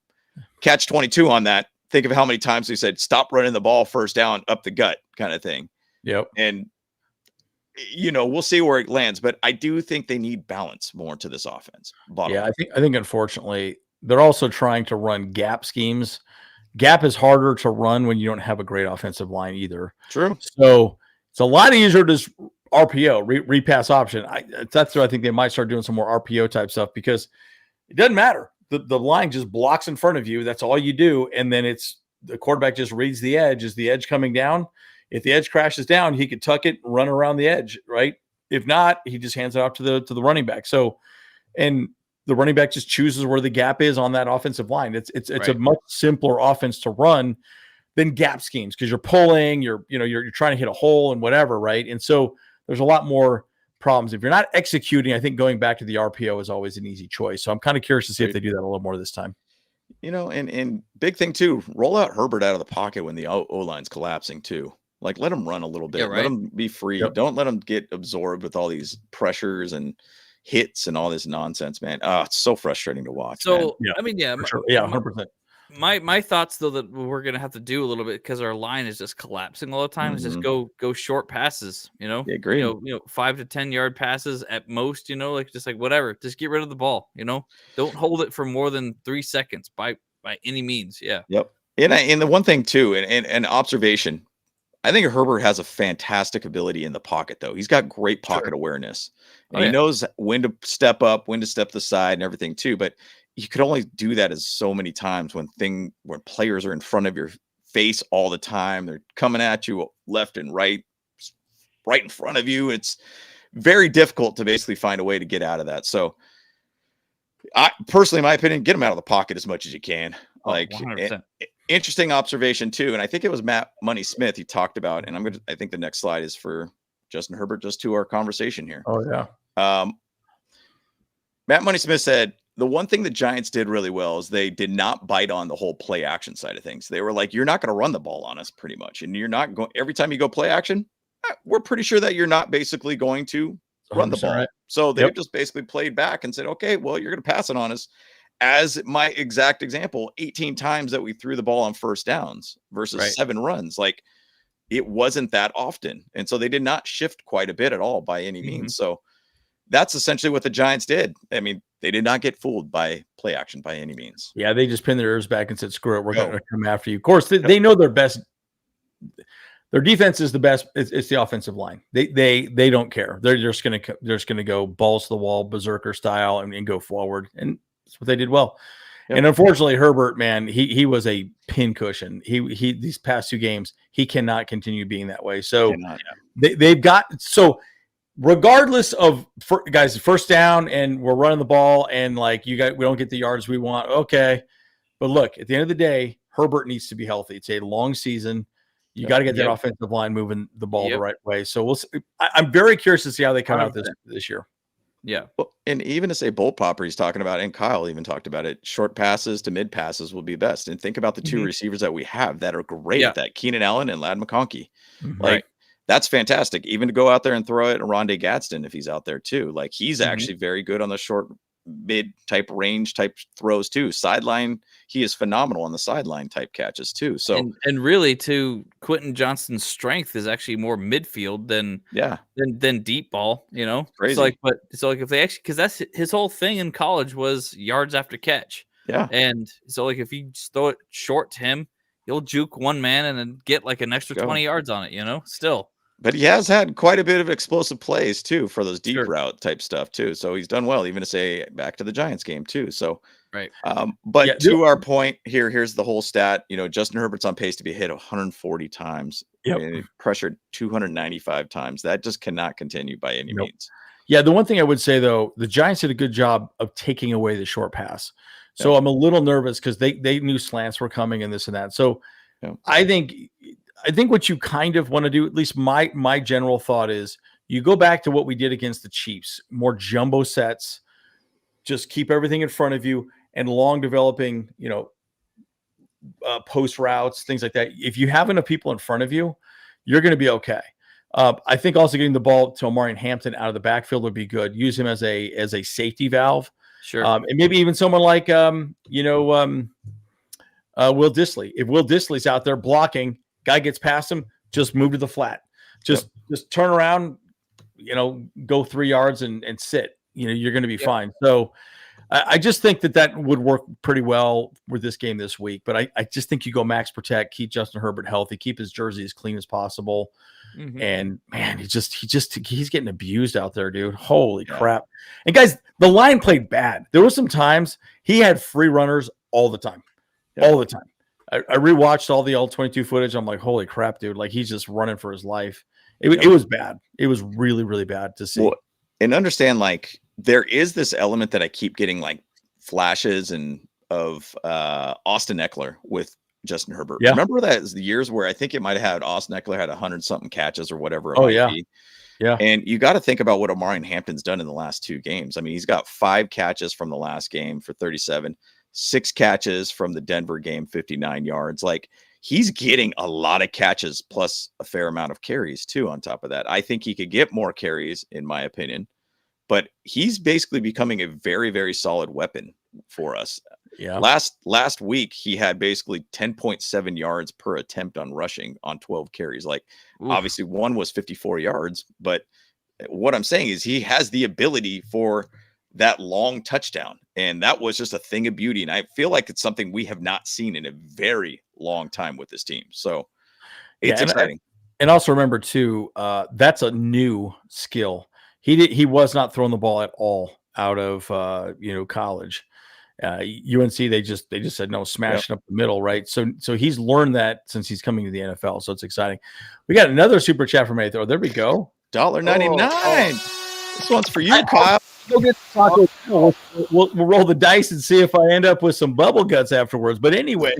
Catch 22 on that. Think of how many times they said, stop running the ball first down up the gut kind of thing. Yep. And, we'll see where it lands, but I do think they need balance more to this offense. I think unfortunately they're also trying to run gap schemes. Gap is harder to run when you don't have a great offensive line either. True. So it's a lot easier to just RPO, repass option. That's where I think they might start doing some more RPO type stuff because it doesn't matter. The line just blocks in front of you. That's all you do. And then the quarterback just reads the edge. Is the edge coming down? If the edge crashes down, he could tuck it and run around the edge, right? If not, he just hands it off to the running back. So, and the running back just chooses where the gap is on that offensive line. It's a much simpler offense to run than gap schemes because you're pulling, you're trying to hit a hole and whatever, right? And so there's a lot more problems. If you're not executing, I think going back to the RPO is always an easy choice. So I'm kind of curious to see if they do that a little more this time. And big thing too, roll out Herbert out of the pocket when the O-line's collapsing too. Like let him run a little bit. Yeah, right. Let him be free. Yep. Don't let him get absorbed with all these pressures and hits and all this nonsense, man. It's so frustrating to watch. So, man. I mean, for sure. 100%. My thoughts though that we're gonna have to do a little bit because our line is just collapsing all the time is just go short passes, Yeah, great. 5 to 10 yard passes at most, like whatever. Just get rid of the ball, Don't hold it for more than 3 seconds by any means. Yeah. Yep. And the one thing too, and observation, I think Herbert has a fantastic ability in the pocket, though. He's got great pocket awareness. And he knows when to step up, when to step to the side and everything too. But you could only do that as so many times when players are in front of your face all the time. They're coming at you left and right in front of you. It's very difficult to basically find a way to get out of that. So I personally, in my opinion, get him out of the pocket as much as you can. Like 100%. Interesting observation too. And I think it was Matt Money Smith he talked about, and I think the next slide is for Justin Herbert, just to our conversation here. Oh yeah. Matt Money Smith said, the one thing the Giants did really well is they did not bite on the whole play action side of things. They were like, you're not going to run the ball on us pretty much. And you're not going, every time you go play action, we're pretty sure that you're not basically going to run the ball. Right. So they just basically played back and said, okay, well, you're going to pass it on us. As my exact example, 18 times that we threw the ball on first downs versus 7 runs. Like, it wasn't that often. And so they did not shift quite a bit at all by any means. So that's essentially what the Giants did. I mean, they did not get fooled by play action by any means. Yeah, they just pinned their ears back and said, screw it, we're going to come after you. Of course, they know their best. Their defense is the best. It's the offensive line. They don't care. They're just going to go balls to the wall, berserker style, and go forward. And that's what they did well. Yep. And unfortunately, Herbert, man, he was a pin cushion. He these past 2 games, he cannot continue being that way. So they've got regardless of guys, first down and we're running the ball and like we don't get the yards we want. Okay, but look, at the end of the day, Herbert needs to be healthy. It's a long season. You got to get that offensive line moving the ball the right way. So we'll see. I'm very curious to see how they come out this year. Yeah. Well, and even to say Bolt Popper, he's talking about, and Kyle even talked about it, short passes to mid passes will be best. And think about the 2 receivers that we have that are great at that, Keenan Allen and Ladd McConkey. Like, that's fantastic. Even to go out there and throw it at Rondé Gadsden if he's out there too. Like, he's actually very good on the short mid type range type throws too. Sideline, he is phenomenal on the sideline type catches too. So and really, too, Quentin Johnston's strength is actually more midfield than deep ball. You know, crazy. So like if they actually, because that's his whole thing in college was yards after catch. Yeah, and so like if you just throw it short to him, he'll juke one man and then get like an extra 20 yards on it. You know, still. But he has had quite a bit of explosive plays too for those deep route type stuff too. So he's done well, even to say back to the Giants game too. So but to our point here, here's the whole stat. You know, Justin Herbert's on pace to be hit 140 times, and pressured 295 times. That just cannot continue by any means. Yeah, the one thing I would say though, the Giants did a good job of taking away the short pass. So I'm a little nervous because they knew slants were coming and this and that. So I think what you kind of want to do, at least my general thought is, you go back to what we did against the Chiefs, more jumbo sets, just keep everything in front of you and long developing, post routes, things like that. If you have enough people in front of you, you're going to be okay. I think also getting the ball to Omarion Hampton out of the backfield would be good. Use him as a safety valve. Sure. And maybe even someone like, Will Dissly. If Will Dissly's out there blocking, guy gets past him, just move to the flat. Just turn around, go 3 yards and sit. You're going to be fine. So I just think that would work pretty well with this game this week. But I just think you go max protect, keep Justin Herbert healthy, keep his jersey as clean as possible. And man, he's getting abused out there, dude. Holy crap. And guys, the line played bad. There were some times he had free runners all the time. All the time. I rewatched all the all-22 footage. I'm like, holy crap, dude. Like, he's just running for his life. It was bad. It was really, really bad to see. Well, and understand, like, there is this element that I keep getting, like, flashes of Austin Eckler with Justin Herbert. Yeah. Remember that the years where I think it might have had Austin Eckler had 100-something catches or whatever. Be. Yeah. And you got to think about what Omarion Hampton's done in the last 2 games. I mean, he's got 5 catches from the last game for 37. 6 catches from the Denver game, 59 yards. Like, he's getting a lot of catches plus a fair amount of carries too. On top of that, I think he could get more carries in my opinion, but he's basically becoming a very, very solid weapon for us. Yeah. Last week, he had basically 10.7 yards per attempt on rushing on 12 carries. Like, obviously one was 54 yards, but what I'm saying is he has the ability for that long touchdown. And that was just a thing of beauty. And I feel like it's something we have not seen in a very long time with this team. So it's exciting. And also remember too, that's a new skill. He was not throwing the ball at all out of college. UNC they just said no, smashing up the middle, right? So he's learned that since he's coming to the NFL. So it's exciting. We got another super chat from Aether. Oh, there we go. $1.99. This one's for you, Kyle. Go get the taco. We'll roll the dice and see if I end up with some bubble guts afterwards. But anyway,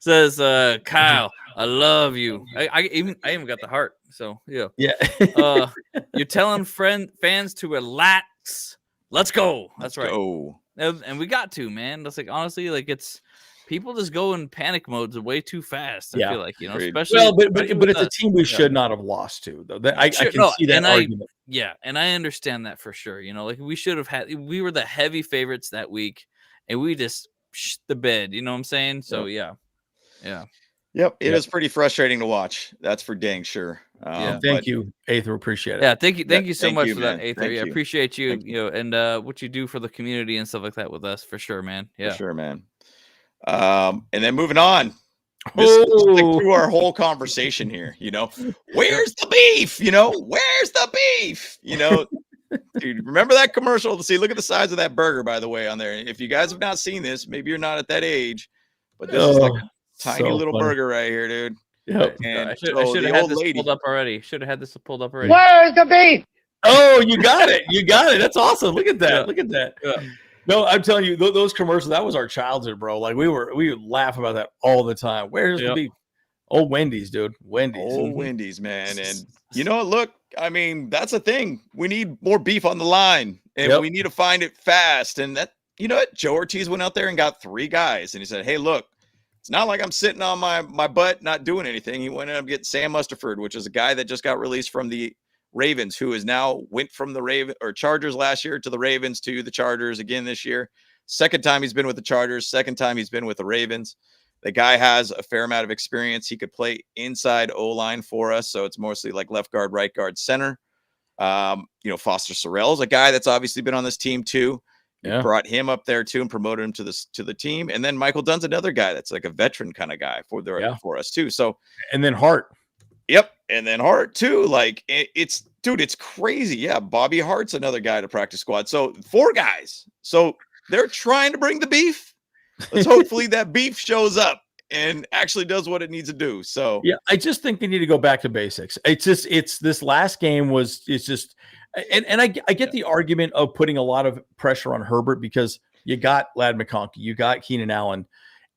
says Kyle, I love you. I even got the heart. So yeah. You're telling fans to relax. Let's go. That's right. Go. And we got to, man. That's like honestly, like it's people just go in panic modes way too fast. I feel like, especially but it's a team we should not have lost to, though. I can see that argument. And I understand that for sure. Like we should have we were the heavy favorites that week, and we just shit the bed. You know what I'm saying? So yeah. Yep, it is pretty frustrating to watch. That's for dang sure. Thank you, Aether. Appreciate it. Yeah, thank you so much for that, Aether. I appreciate you, and what you do for the community and stuff like that with us, for sure, man. Yeah, for sure, man. And then moving on. Through our whole conversation here, where's the beef? Where's the beef? Dude, remember that commercial? See, look at the size of that burger, by the way, on there. If you guys have not seen this, maybe you're not at that age, but this is like a tiny little burger right here, dude. Yep. And I should have had this pulled up already. Where's the beef? Oh, you got it. That's awesome. Look at that. Look at that. Yeah. No, I'm telling you, those commercials, that was our childhood, bro. Like we would laugh about that all the time. Where's the beef? Old Wendy's, dude. Wendy's, man. And look, I mean, that's the thing. We need more beef on the line, and we need to find it fast. And that, what? Joe Ortiz went out there and got 3 guys, and he said, hey, look, it's not like I'm sitting on my butt not doing anything. He went up and get Sam Mustaford, which is a guy that just got released from the Ravens, who is now went from the Chargers last year to the Ravens to the Chargers again this year. Second time he's been with the Chargers. Second time he's been with the Ravens. The guy has a fair amount of experience. He could play inside O-line for us, so it's mostly like left guard, right guard, center. Foster Sorrell is a guy that's obviously been on this team too. Yeah. Brought him up there too and promoted him to the team. And then Michael Dunn's another guy that's like a veteran kind of guy for us too. So and then Hart. Yep. And then Hart too. Like it's crazy. Yeah. Bobby Hart's another guy to practice squad. So 4 guys. So they're trying to bring the beef. Let's hopefully that beef shows up and actually does what it needs to do. So yeah, I just think they need to go back to basics. It's this last game and I get the argument of putting a lot of pressure on Herbert because you got Ladd McConkey, you got Keenan Allen,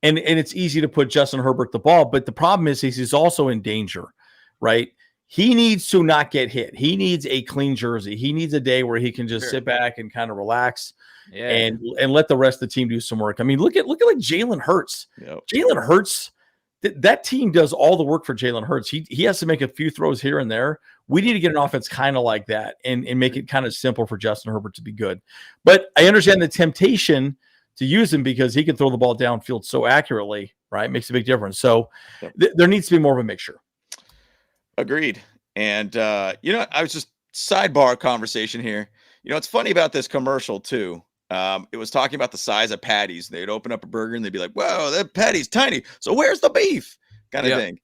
and it's easy to put Justin Herbert the ball. But the problem is he's also in danger, right? He needs to not get hit. He needs a clean jersey. He needs a day where he can just sit back and kind of relax and let the rest of the team do some work. I mean, look at like Jalen Hurts. Yep. Jalen Hurts, that team does all the work for Jalen Hurts. He has to make a few throws here and there. We need to get an offense kind of like that and make it kind of simple for Justin Herbert to be good. But I understand the temptation to use him because he can throw the ball downfield so accurately, right? Makes a big difference. So there needs to be more of a mixture. Agreed. And, I was just sidebar conversation here. It's funny about this commercial too. It was talking about the size of patties. They'd open up a burger and they'd be like, whoa, that patty's tiny. So where's the beef kind of thing?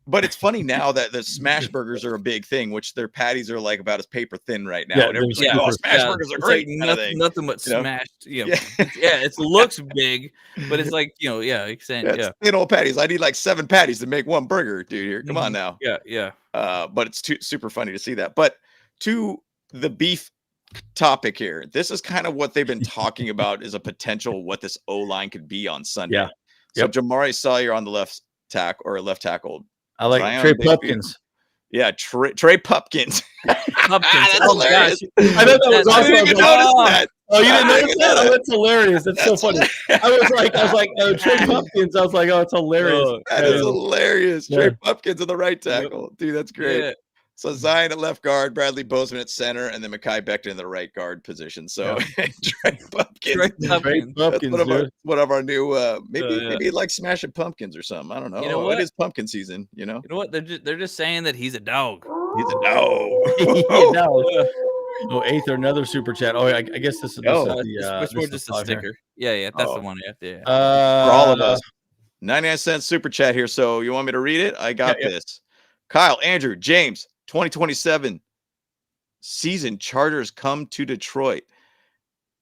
But it's funny now that the smash burgers are a big thing, which their patties are like about as paper thin right now. And everyone's like, oh, smash burgers are great. Like nothing but smashed. It looks big, but it's like, it's thin old patties. I need like 7 patties to make one burger, dude. Here, come on now. Yeah. But it's super funny to see that. But to the beef topic here, this is kind of what they've been talking about is a potential what this O-line could be on Sunday. Yeah. So Jamari Sawyer on the left tackle. I like Zion Trey Pupkins. Yeah, Trey Pupkins. That's hilarious. I thought that was awesome. You didn't notice that. Oh, you didn't notice that? Oh, that's hilarious. That's so funny. I was like, Trey Pupkins. I was like, oh, it's hilarious. That is hilarious. Trey Pupkins on the right tackle. Dude, that's great. Yeah. So Zion at left guard, Bradley Bozeman at center, and then Mekhi Becton in the right guard position. So Trey Pupkins. That's one of our new maybe like smashing pumpkins or something. I don't know. You know what? It is pumpkin season, You know what? They're just saying that he's a dog. He's a dog. Oh, Aether, another super chat. Oh, I guess this is just a sticker. Yeah, that's the one. Yeah. For all of us. 99-cent super chat here. So you want me to read it? I got this. Kyle, Andrew, James, 2027 season Chargers come to Detroit.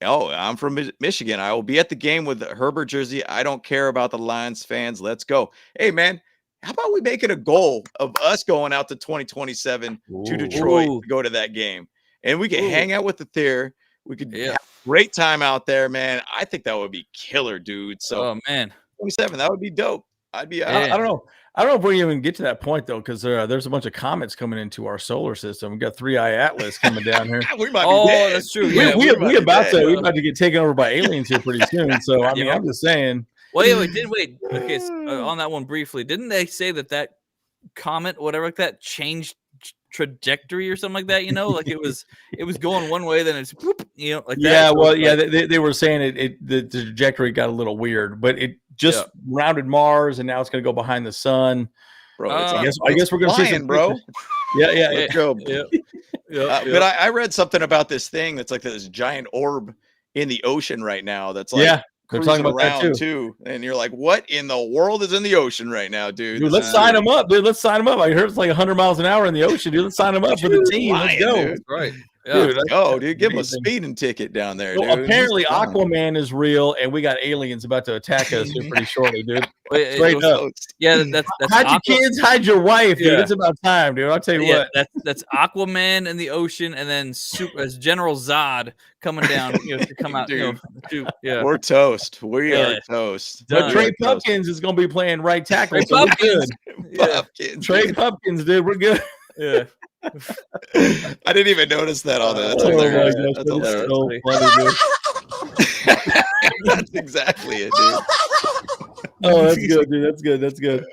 Oh, I'm from Michigan. I will be at the game with the Herbert jersey. I don't care about the Lions fans. Let's go. Hey, man, how about we make it a goal of us going out to 2027 to Detroit to go to that game? And we can hang out with the Thayer. We could have a great time out there, man. I think that would be killer, dude. So, man, 27, that would be dope. I'd be. I don't know. I don't know if we even get to that point though, because there's a bunch of comets coming into our solar system. We got 3i Atlas coming down here. We might be dead. That's true. Yeah, we about to get taken over by aliens here pretty soon. So I mean, I'm just saying. Wait. Okay, so, on that one briefly, didn't they say that comet, whatever like that, changed trajectory or something like that? You know, like it was going one way, then it's whoop, you know, like that. Yeah, well, yeah, they were saying the trajectory got a little weird, but it just rounded Mars, and now it's going to go behind the sun. Bro, I guess we're going to see some bro. Yeah, let's go. But I read something about this thing that's like this giant orb in the ocean right now. That's like they're talking about around that too. And you're like, what in the world is in the ocean right now, dude? Let's sign them up, dude. Let's sign them up. I heard it's like 100 miles an hour in the ocean, dude. Let's sign them up for the team. Let's go. Dude. Right. Yeah. Dude, dude. Give them a speeding ticket down there, dude. Apparently, Aquaman is real, and we got aliens about to attack us here pretty shortly, dude. Straight up. Yeah, that's hide your kids, hide your wife, dude. It's about time, dude. I'll tell you what. That's Aquaman in the ocean, and then as General Zod coming down, to come out. Dude, we're toast. We are toast. But Trey Pumpkins is going to be playing right tackle. Trey Pumpkins. Trey Pumpkins, dude. We're good. Yeah. I didn't even notice that on that. That's hilarious. That's hilarious. So funny, that's exactly it, dude. Oh, that's good, dude. That's good.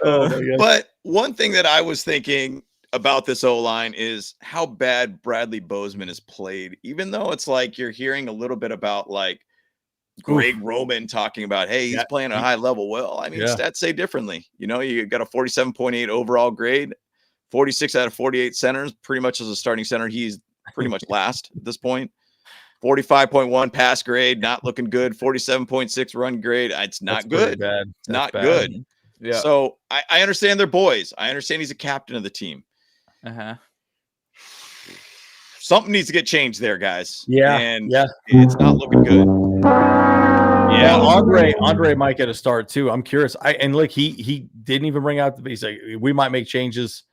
Oh, my God. But one thing that I was thinking about this O-line is how bad Bradley Bozeman has played, even though it's like you're hearing a little bit about like Greg Roman talking about, hey, he's playing at a high level. Well, I mean, stats say differently. You know, you got a 47.8 overall grade. 46 out of 48 centers, pretty much as a starting center. He's pretty much last at this point. 45.1 pass grade, not looking good. 47.6 run grade. It's not good. Bad. It's not good. Yeah. So I understand they're boys. I understand he's a captain of the team. Something needs to get changed there, guys. And it's not looking good. Yeah, Andre might get a start too. I'm curious. He didn't even bring out he's like, we might make changes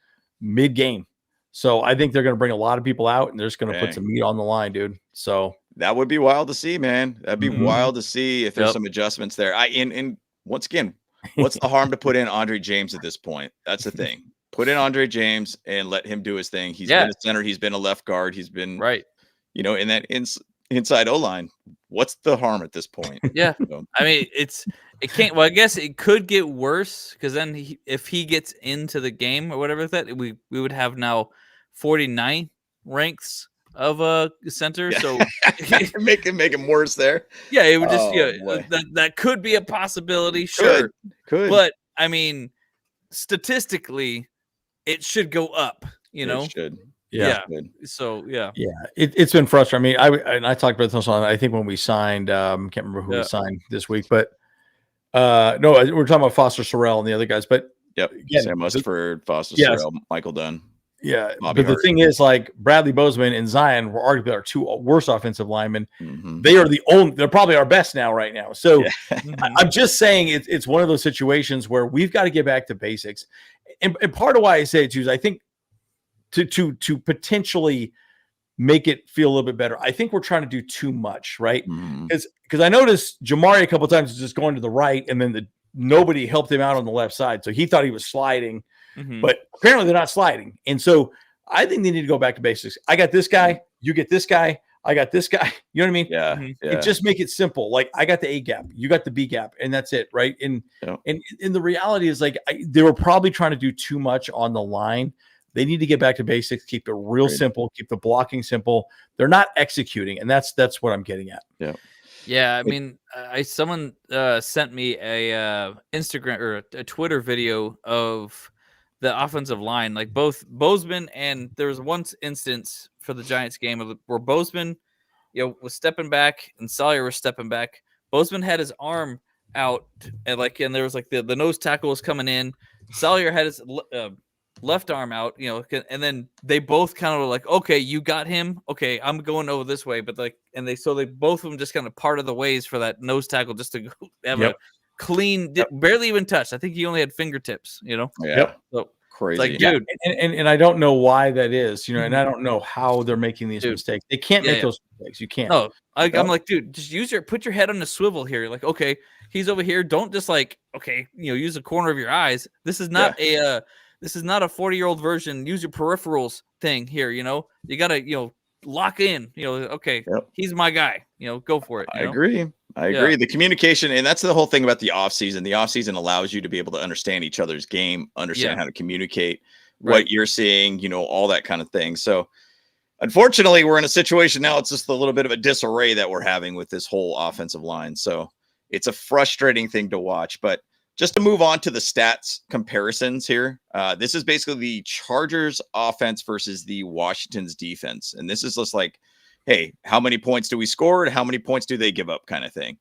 mid-game. So I think they're going to bring a lot of people out, and they're just going to put some meat on the line, dude. So that would be wild to see, man. That'd be wild to see if there's some adjustments there. And once again, what's the harm to put in Andre James at this point? That's the thing. Put in Andre James and let him do his thing. He's been a center. He's been a left guard. He's been in that inside O-line. What's the harm at this point? Yeah. I mean, it can't. Well, I guess it could get worse because then if he gets into the game or whatever that we would have now 49 ranks of a center. So make him worse there. Yeah, it would just that could be a possibility. Sure, could. But I mean, statistically, it should go up. You know, it should. Yeah. So it's been frustrating. I mean, I talked about this on. I think when we signed, can't remember who we signed this week, but no, we're talking about Foster Sorrell and the other guys. But Sam Musford, Foster Sorrell, Michael Dunn. Yeah, Bobby but Hart. The thing is, like Bradley Bozeman and Zion were arguably our two worst offensive linemen. They are they're probably our best now, right now. So I'm just saying it's one of those situations where we've got to get back to basics. And part of why I say it too is I think to potentially make it feel a little bit better, I think we're trying to do too much, right? Because I noticed Jamari a couple of times was just going to the right, and then nobody helped him out on the left side, so he thought he was sliding. But apparently they're not sliding. And so I think they need to go back to basics. I got this guy, you get this guy, I got this guy. You know what I mean? Yeah. Just make it simple. Like I got the A gap, you got the B gap, and that's it, right? And the reality is like they were probably trying to do too much on the line. They need to get back to basics, keep it real simple, keep the blocking simple. They're not executing, and that's what I'm getting at. Yeah, I mean, someone sent me a Instagram or a Twitter video of the offensive line, like both Bozeman and there was one instance for the Giants game where Bozeman, was stepping back and Salyer was stepping back. Bozeman had his arm out and there was like the nose tackle was coming in. Salyer had his left arm out, and then they both kind of were like, okay, you got him. Okay, I'm going over this way. But they both of them just kind of parted the ways for that nose tackle just to have a clean, barely even touched. I think he only had fingertips, Yeah. So crazy. like, dude. And I don't know why that is, and I don't know how they're making these mistakes. They can't make those mistakes. You can't. No, I'm like, dude, just put your head on the swivel here. You're like, okay, he's over here. Don't just use the corner of your eyes. This is not this is not a 40-year-old version. Use your peripherals thing here. You got to, lock in, okay, he's my guy, go for it. I agree. The communication, and that's the whole thing about the offseason. The offseason allows you to be able to understand each other's game, understand how to communicate what you're seeing, all that kind of thing. So unfortunately, we're in a situation now. It's just a little bit of a disarray that we're having with this whole offensive line. So it's a frustrating thing to watch, but just to move on to the stats comparisons here, this is basically the Chargers offense versus the Washington's defense. And this is just like, hey, how many points do we score and how many points do they give up kind of thing.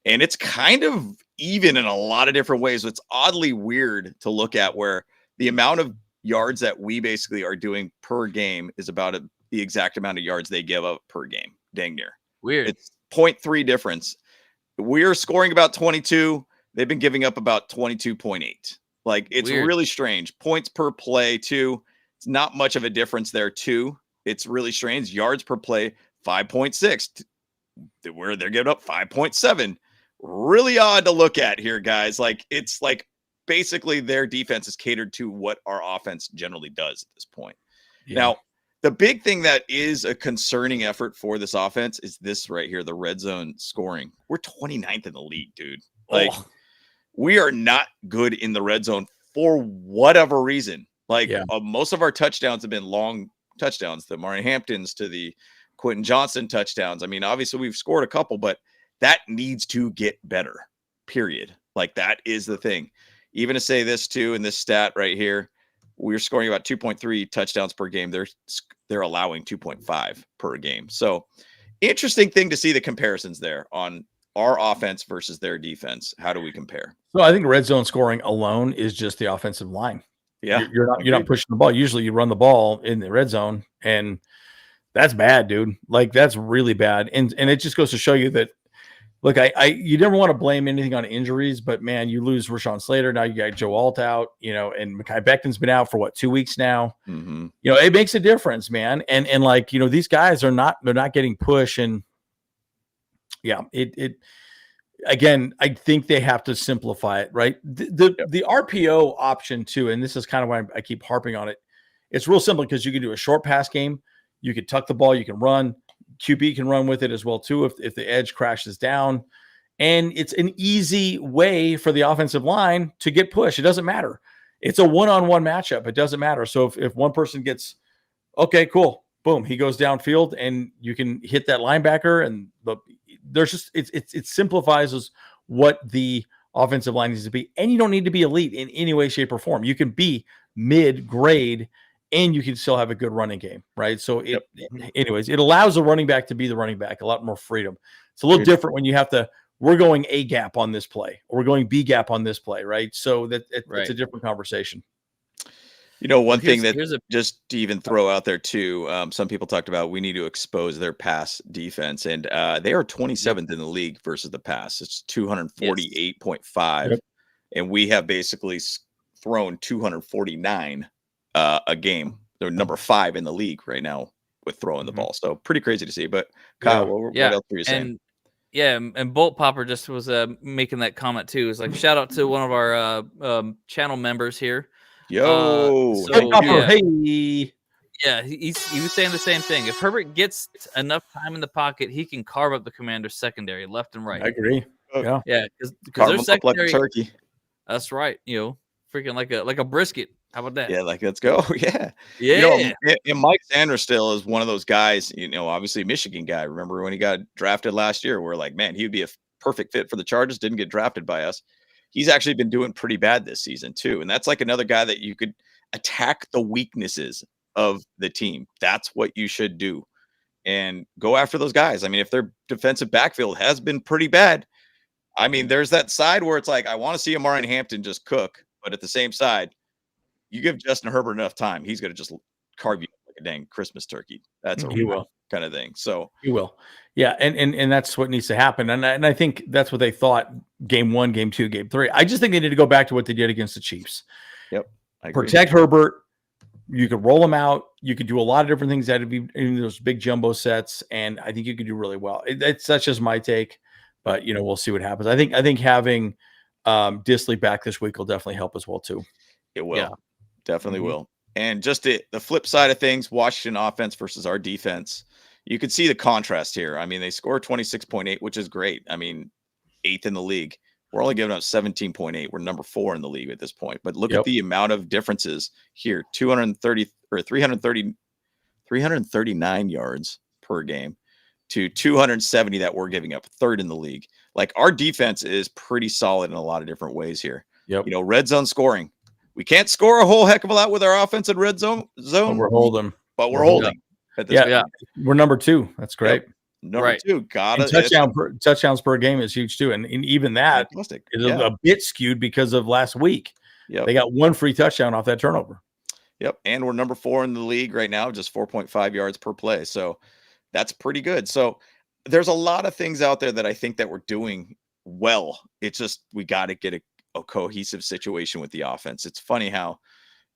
And it's kind of even in a lot of different ways. It's oddly weird to look at where the amount of yards that we basically are doing per game is about the exact amount of yards they give up per game. Dang near. Weird. It's 0.3 difference. We're scoring about 22. They've been giving up about 22.8. Like, it's really strange. Points per play, too. It's not much of a difference there, too. It's really strange. Yards per play, 5.6. Where they're giving up 5.7. Really odd to look at here, guys. Like, it's like basically their defense is catered to what our offense generally does at this point. Yeah. Now, the big thing that is a concerning effort for this offense is this right here, the red zone scoring. We're 29th in the league, dude. Like, we are not good in the red zone for whatever reason. Like, most of our touchdowns have been long touchdowns, the Martin Hamptons to the Quentin Johnson touchdowns. I mean, obviously we've scored a couple, but that needs to get better, period. Like, that is the thing. Even to say this too, in this stat right here, we're scoring about 2.3 touchdowns per game. They're allowing 2.5 per game. So interesting thing to see the comparisons there on our offense versus their defense. How do we compare? So I think red zone scoring alone is just the offensive line. Yeah. You're not pushing the ball. Usually you run the ball in the red zone, and that's bad, dude. Like, that's really bad. And it just goes to show you that, look, you never want to blame anything on injuries, but man, you lose Rashawn Slater. Now you got Joe Alt out, and Mekhi Becton's been out for 2 weeks now. Mm-hmm. It makes a difference, man. And like, these guys they're not getting push. And again, I think they have to simplify it, right? The RPO option too, and this is kind of why I keep harping on it. It's real simple because you can do a short pass game. You can tuck the ball, you can run. QB can run with it as well too if the edge crashes down. And it's an easy way for the offensive line to get push. It doesn't matter. It's a one-on-one matchup. It doesn't matter. So if one person gets, okay, cool, boom, he goes downfield and you can hit that linebacker, and there's just it simplifies what the offensive line needs to be. And you don't need to be elite in any way, shape, or form. You can be mid-grade and you can still have a good running game, right? So anyways, it allows the running back to be the running back, a lot more freedom. It's a little different when you have to, we're going A gap on this play, or we're going B gap on this play, right? So it's a different conversation. One thing that just to even throw out there too, some people talked about we need to expose their pass defense, and they are 27th in the league versus the pass. It's 248.5, and we have basically thrown 249 a game. They're number 5 in the league right now with throwing the ball. So pretty crazy to see. But Kyle, what else were you saying? And Bolt Popper just was making that comment too. It's like, shout out to one of our channel members here. Yo, hey. Yeah, he was saying the same thing. If Herbert gets enough time in the pocket, he can carve up the Commander's secondary left and right. I agree. Yeah, because their secondary, like a turkey. That's right. Freaking like a brisket. How about that? Yeah, like, let's go. Yeah. And Mike Sanders still is one of those guys, obviously a Michigan guy. Remember when he got drafted last year? We're like, man, he would be a perfect fit for the Chargers. Didn't get drafted by us. He's actually been doing pretty bad this season too. And that's like another guy that you could attack the weaknesses of the team. That's what you should do. And go after those guys. I mean, if their defensive backfield has been pretty bad, I mean, there's that side where it's like, I want to see a Martin Hampton just cook, but at the same side, you give Justin Herbert enough time, he's going to just carve you like a dang Christmas turkey. That's a He will. kind of thing. So he will. Yeah, and that's what needs to happen. And I think that's what they thought game 1, game 2, game 3. I just think they need to go back to what they did against the Chiefs. Yep. I agree. Protect Herbert. You could roll him out. You could do a lot of different things that would be in those big jumbo sets, and I think you could do really well. That's just my take, but we'll see what happens. I think having Disley back this week will definitely help as well too. It will, definitely will. And just the flip side of things, Washington offense versus our defense, you could see the contrast here. I mean, they score 26.8, which is great. I mean, 8th in the league. We're only giving up 17.8. We're number 4 in the league at this point. But look at the amount of differences here: 339 yards per game to 270 that we're giving up, 3rd in the league. Like, our defense is pretty solid in a lot of different ways here. Yep. Red zone scoring. We can't score a whole heck of a lot with our offense in red zone. But we're holding. We're holding. We're number 2. That's great. Yep. Number 2, got it. Touchdowns per game is huge too, and even that is a bit skewed because of last week. They got 1 free touchdown off that turnover. Yep, and we're number 4 in the league right now, just 4.5 yards per play. So that's pretty good. So there's a lot of things out there that I think that we're doing well. It's just we got to get a cohesive situation with the offense. It's funny how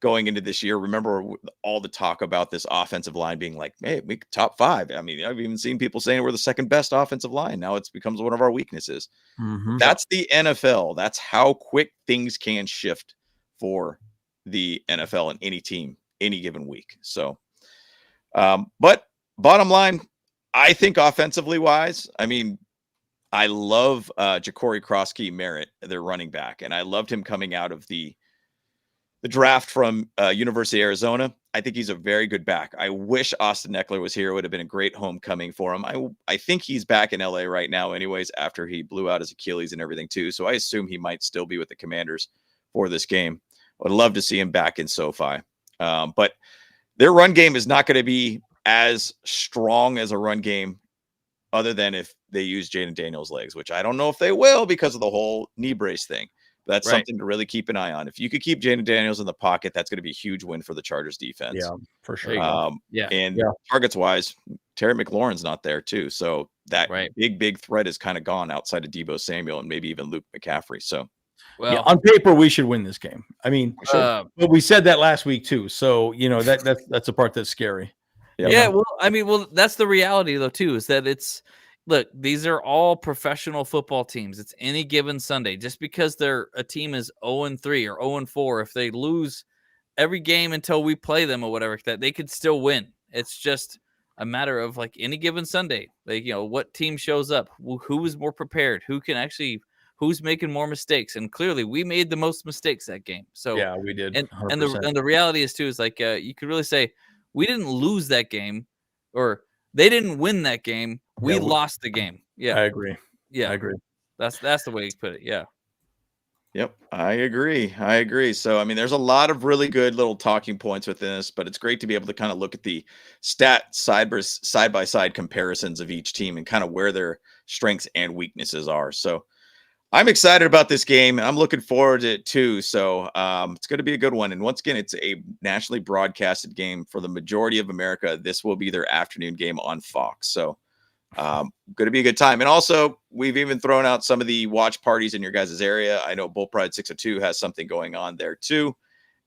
going into this year, remember all the talk about this offensive line being like, hey, we top 5. I mean, I've even seen people saying we're the 2nd best offensive line. Now it becomes one of our weaknesses. That's the NFL. That's how quick things can shift for the NFL and any team, any given week. So, but bottom line, I think offensively wise, I mean, I love Ja'Cory Croskey-Merritt, their running back, and I loved him coming out of the draft from University of Arizona. I think he's a very good back. I wish Austin Eckler was here. It would have been a great homecoming for him. I think he's back in LA right now anyways, after he blew out his Achilles and everything too. So I assume he might still be with the Commanders for this game. I'd love to see him back in SoFi. But their run game is not going to be as strong as a run game other than if they use Jayden Daniels' legs, which I don't know if they will because of the whole knee brace thing. That's something to really keep an eye on. If you could keep Jayden Daniels in the pocket, that's going to be a huge win for the Chargers defense. Yeah, for sure. Targets wise, Terry McLaurin's not there too. So that big threat is kind of gone outside of Deebo Samuel and maybe even Luke McCaffrey. So on paper, we should win this game. I mean, but we said that last week too. So, that's a part that's scary. Well, that's the reality though too, is that look, these are all professional football teams. It's any given Sunday. Just because a team is 0-3 or 0-4, if they lose every game until we play them or whatever, that they could still win. It's just a matter of like any given Sunday, like, what team shows up, who is more prepared, who's making more mistakes. And clearly we made the most mistakes that game. So yeah, we did. And the reality is too, is like, you could really say we didn't lose that game, or they didn't win that game. We lost the game. Yeah, I agree. Yeah, I agree. That's the way you put it. Yeah. Yep, I agree. So, I mean, there's a lot of really good little talking points within this, but it's great to be able to kind of look at the side by side comparisons of each team and kind of where their strengths and weaknesses are. So I'm excited about this game and I'm looking forward to it too. So it's going to be a good one. And once again, it's a nationally broadcasted game for the majority of America. This will be their afternoon game on Fox. So going to be a good time. And also, we've even thrown out some of the watch parties in your guys' area. I know Bull Pride 602 has something going on there too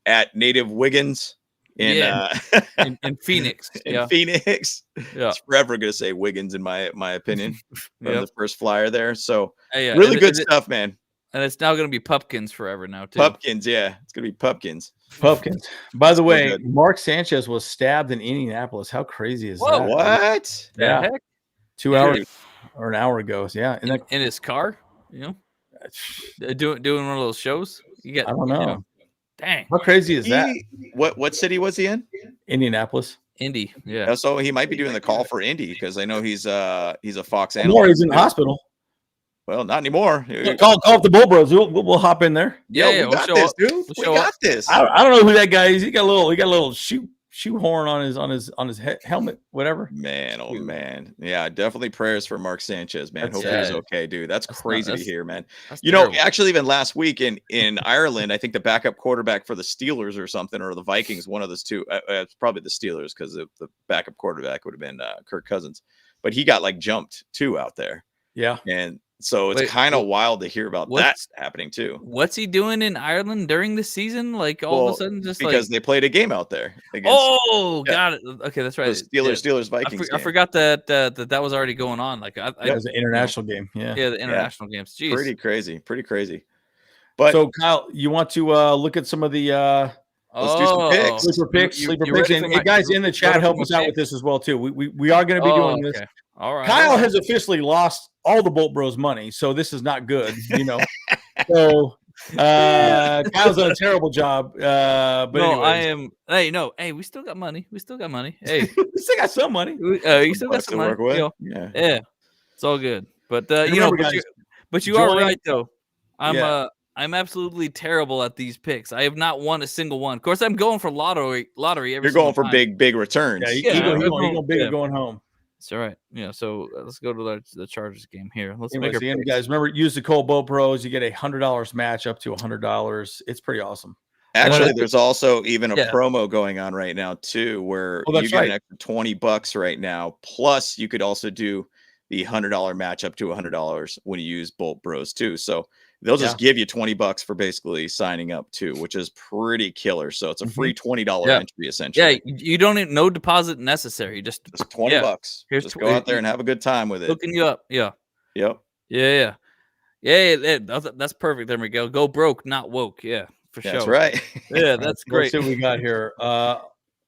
at Native Wiggins in Phoenix. Phoenix. Yeah. It's forever going to say Wiggins in my opinion from the first flyer there. So really good stuff, man. And it's now going to be Pupkins forever now too. Pupkins, yeah. It's going to be Pupkins. By the way, Mark Sanchez was stabbed in Indianapolis. How crazy is that? What? Yeah. 2 hours or an hour ago. Yeah. In his car, doing one of those shows. I don't know. Dang. How crazy is that? What city was he in? Indianapolis. Indy. Yeah. So he might be doing the call for Indy because I know he's a Fox analyst. Or he's in the hospital. Well, not anymore. Call up the Bull Bros. We'll hop in there. Yeah, we got this, dude. We got this. I don't know who that guy is. He got a little shoot shoehorn on his helmet, whatever. Man, oh man, yeah, definitely prayers for Mark Sanchez, man. That's Hopefully he's sad. okay, dude. That's crazy to hear, man. That's You know, terrible. actually, even last week in Ireland, I think the backup quarterback for the Steelers or something, or the Vikings, one of those two. It's probably the Steelers because the backup quarterback would have been Kirk Cousins, but he got like jumped too out there, Yeah. and so it's Wait, kind of wild to hear about that what's- happening too. What's he doing in Ireland during the season? Like all of Well, a sudden, just because like they played a game out there. Against oh, yeah. got it. Okay, that's right. the Steelers, Yeah. Vikings. I forgot that was already going on. Like That was an international game. Yeah. yeah, the international games. Jeez. Pretty crazy. But So Kyle, you want to look at some of the let's do some picks. sleeper picks, You sleeper ready picks, for and my- guys in the ready chat for help my us out pick? with this as well too. We are going to be doing this. Okay. All right. Kyle has officially lost all the Bolt Bros money, so this is not good, you know. So Kyle's done a terrible job. But no, I anyways. am. Hey, we still got money. We still got money. Hey, We still got some money. you still got Bucks to some money. work with. You know, Yeah. yeah, it's all good. But And you know, remember, guys, but you are join- right though. Yeah. I'm absolutely terrible at these picks. I have not won a single one. Of course, I'm going for lottery every You're going for single time. big returns. Yeah, Yeah, you I'm go going- big yeah. going home. It's all right. Yeah. So let's go to the Chargers game here. Let's Anyways, make our the end, picks. guys. Remember, use the code Bolt Bros. You get $100 match up to $100. It's pretty awesome. Actually, there's also even a Yeah. promo going on right now too, where Oh, that's you get an right. extra $20 right now. Plus, you could also do the $100 match up to $100 when you use Bolt Bros too. So they'll just give you $20 for basically signing up too, which is pretty killer. So it's a free $20 Yeah. entry essentially. Yeah, you don't need no deposit necessary. Just It's $20. Here's Just tw- go out there and have a good time with it. hooking you up. Yeah. Yep. Yeah. That's perfect. There we go. Go broke, not woke. Yeah, for That's sure. right. Yeah, that's great. Let's see what we got here.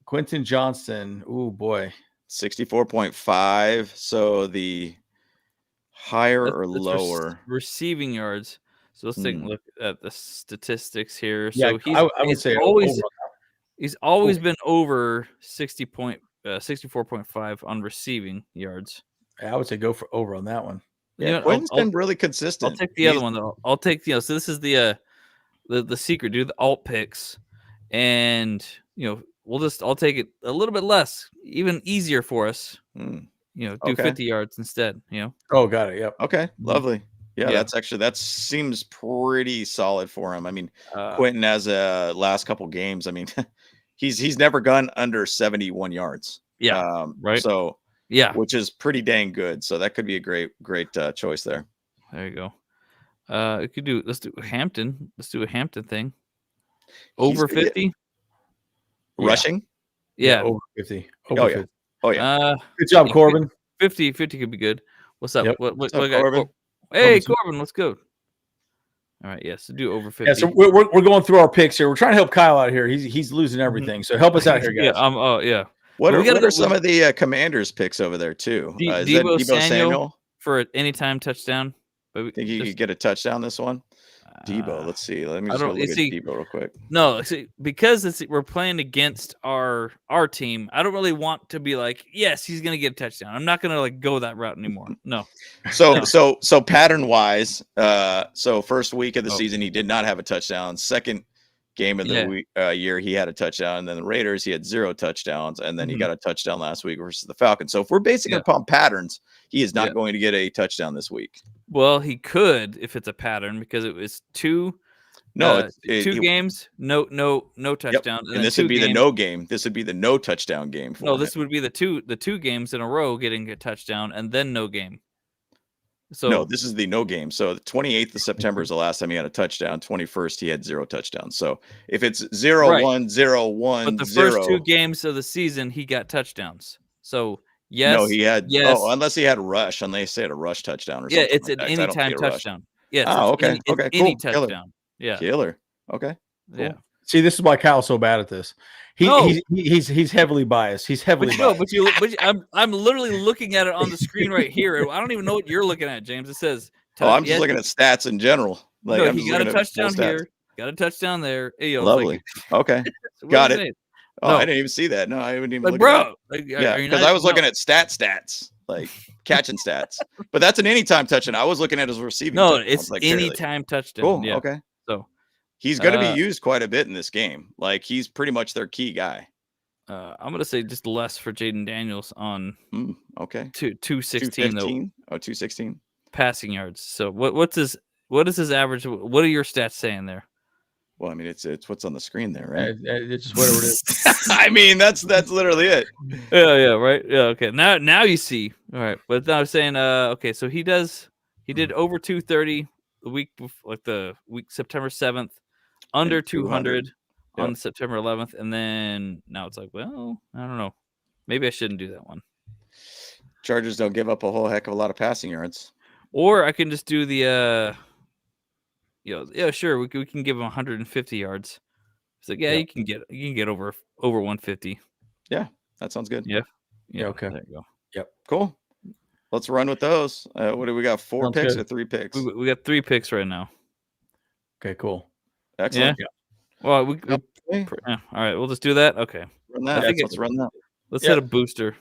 Quentin Johnston. Oh boy. 64.5. So the higher or That's lower. receiving yards. So let's take a look at the statistics here. Yeah, So I would he's say always over. he's always been over 64.5 on receiving yards. I would say go for over on that one. You Yeah, know what, Quentin's I'll been really consistent. I'll take the other one though. I'll take so this is the secret, dude. The alt picks, and I'll take it a little bit less, even easier for us. Mm. Do Okay. 50 yards instead. Oh, got it. Yep. Okay, lovely. Yeah, Yeah. that seems pretty solid for him. I mean, Uh, Quentin has last couple games. I mean, he's never gone under 71 yards. Yeah, right. So yeah, which is pretty dang good. So that could be a great choice there. there you go. Let's do Hampton. Let's do a Hampton thing. Over He's gonna get 50. Yeah. Rushing. Yeah. Over 50. Over Oh, yeah. 50. Oh yeah. Good job, Corbin. 50 could be good. What's up? Yep. What What's up, got- Corbin? Hey, Corbin's- Corbin, let's go. All right, yes, do over 50. Yeah, so we're going through our picks here. We're trying to help Kyle out here. He's losing everything. So help us out here, guys. Yeah, yeah. What Well, we are gotta go- some of the Commanders picks over there too? Is that Debo Debo Samuel? For an anytime touchdown. But Think he could get a touchdown this one? Debo, let's see. Let me I just go don't- look you at see- Debo real quick. No, see, because we're playing against our team. I don't really want to be like, yes, he's gonna get a touchdown. I'm not gonna like go that route anymore. No. So pattern wise, so first week of the Oh. season he did not have a touchdown. Second game of the year he had a touchdown, and then the Raiders he had 0 touchdowns, and then he got a touchdown last week versus the Falcons. So if we're basing it upon patterns, he is not going to get a touchdown this week. Well, he could if it's a pattern because it was two games, no touchdowns. And this would be the no game. This would be the no touchdown game. For No, him. this would be the two games in a row getting a touchdown and then no game. So no, this is the no game. So the 28th of September is the last time he had a touchdown. 21st he had 0 touchdowns. So if it's 0, Right. 1, 0, 1, but the 0, first 2 games of the season he got touchdowns. So yes, no, he had. yes. Oh, unless he had rush, unless he had a rush touchdown or Yeah, something. it's like an that, 'cause I don't think anytime he had a rush. touchdown. Yes. Oh, it's okay. any- it's Okay, any cool. Killer. touchdown. Yeah. Killer. Okay. Yeah. See, this is why Kyle's so bad at this. No. He's heavily biased. He's heavily But biased. I'm literally looking at it on the screen right here. I don't even know what you're looking at, James. It says Oh, I'm just yes, looking at stats in general. Like no, I'm he just got a looking at full touchdown stats. here, got a touchdown there. Hey, yo, it's Lovely. Okay. what Got is it. Oh, No. I didn't even see that. No, I didn't even Like, look at bro, that. like, Yeah, are you because not- I was no. looking at stats, like catching stats. But that's an anytime touchdown. I was looking at his receiving. No, touchdowns, it's like, barely. anytime touchdown. Cool. Yeah. Okay. So He's going to Uh, be used quite a bit in this game. Like he's pretty much their key guy. I'm gonna say just less for Jayden Daniels on okay 216 though. 216 passing yards. So what is his average? What are your stats saying there? Well, I mean, it's what's on the screen there, right? It's just whatever it is. I mean, that's literally it. Yeah, right. Yeah, okay. Now you see. All right, but now I'm saying, okay, so he did over 230 the week before, like the week September 7th, under 200 on September 11th, and then now it's like, well, I don't know, maybe I shouldn't do that one. Chargers don't give up a whole heck of a lot of passing yards. Or I can just do the sure, we can give him 150 yards. It's like, you can get over 150. Yeah, that sounds good. Yeah. Okay. There you go. Yep. Cool. Let's run with those. What do we got? 4 Sounds picks good. or 3 picks? We got 3 picks right now. Okay, cool. Excellent. Yeah. Well, all right, we'll just do that. Okay. Run that. Let's run that. Let's hit a booster.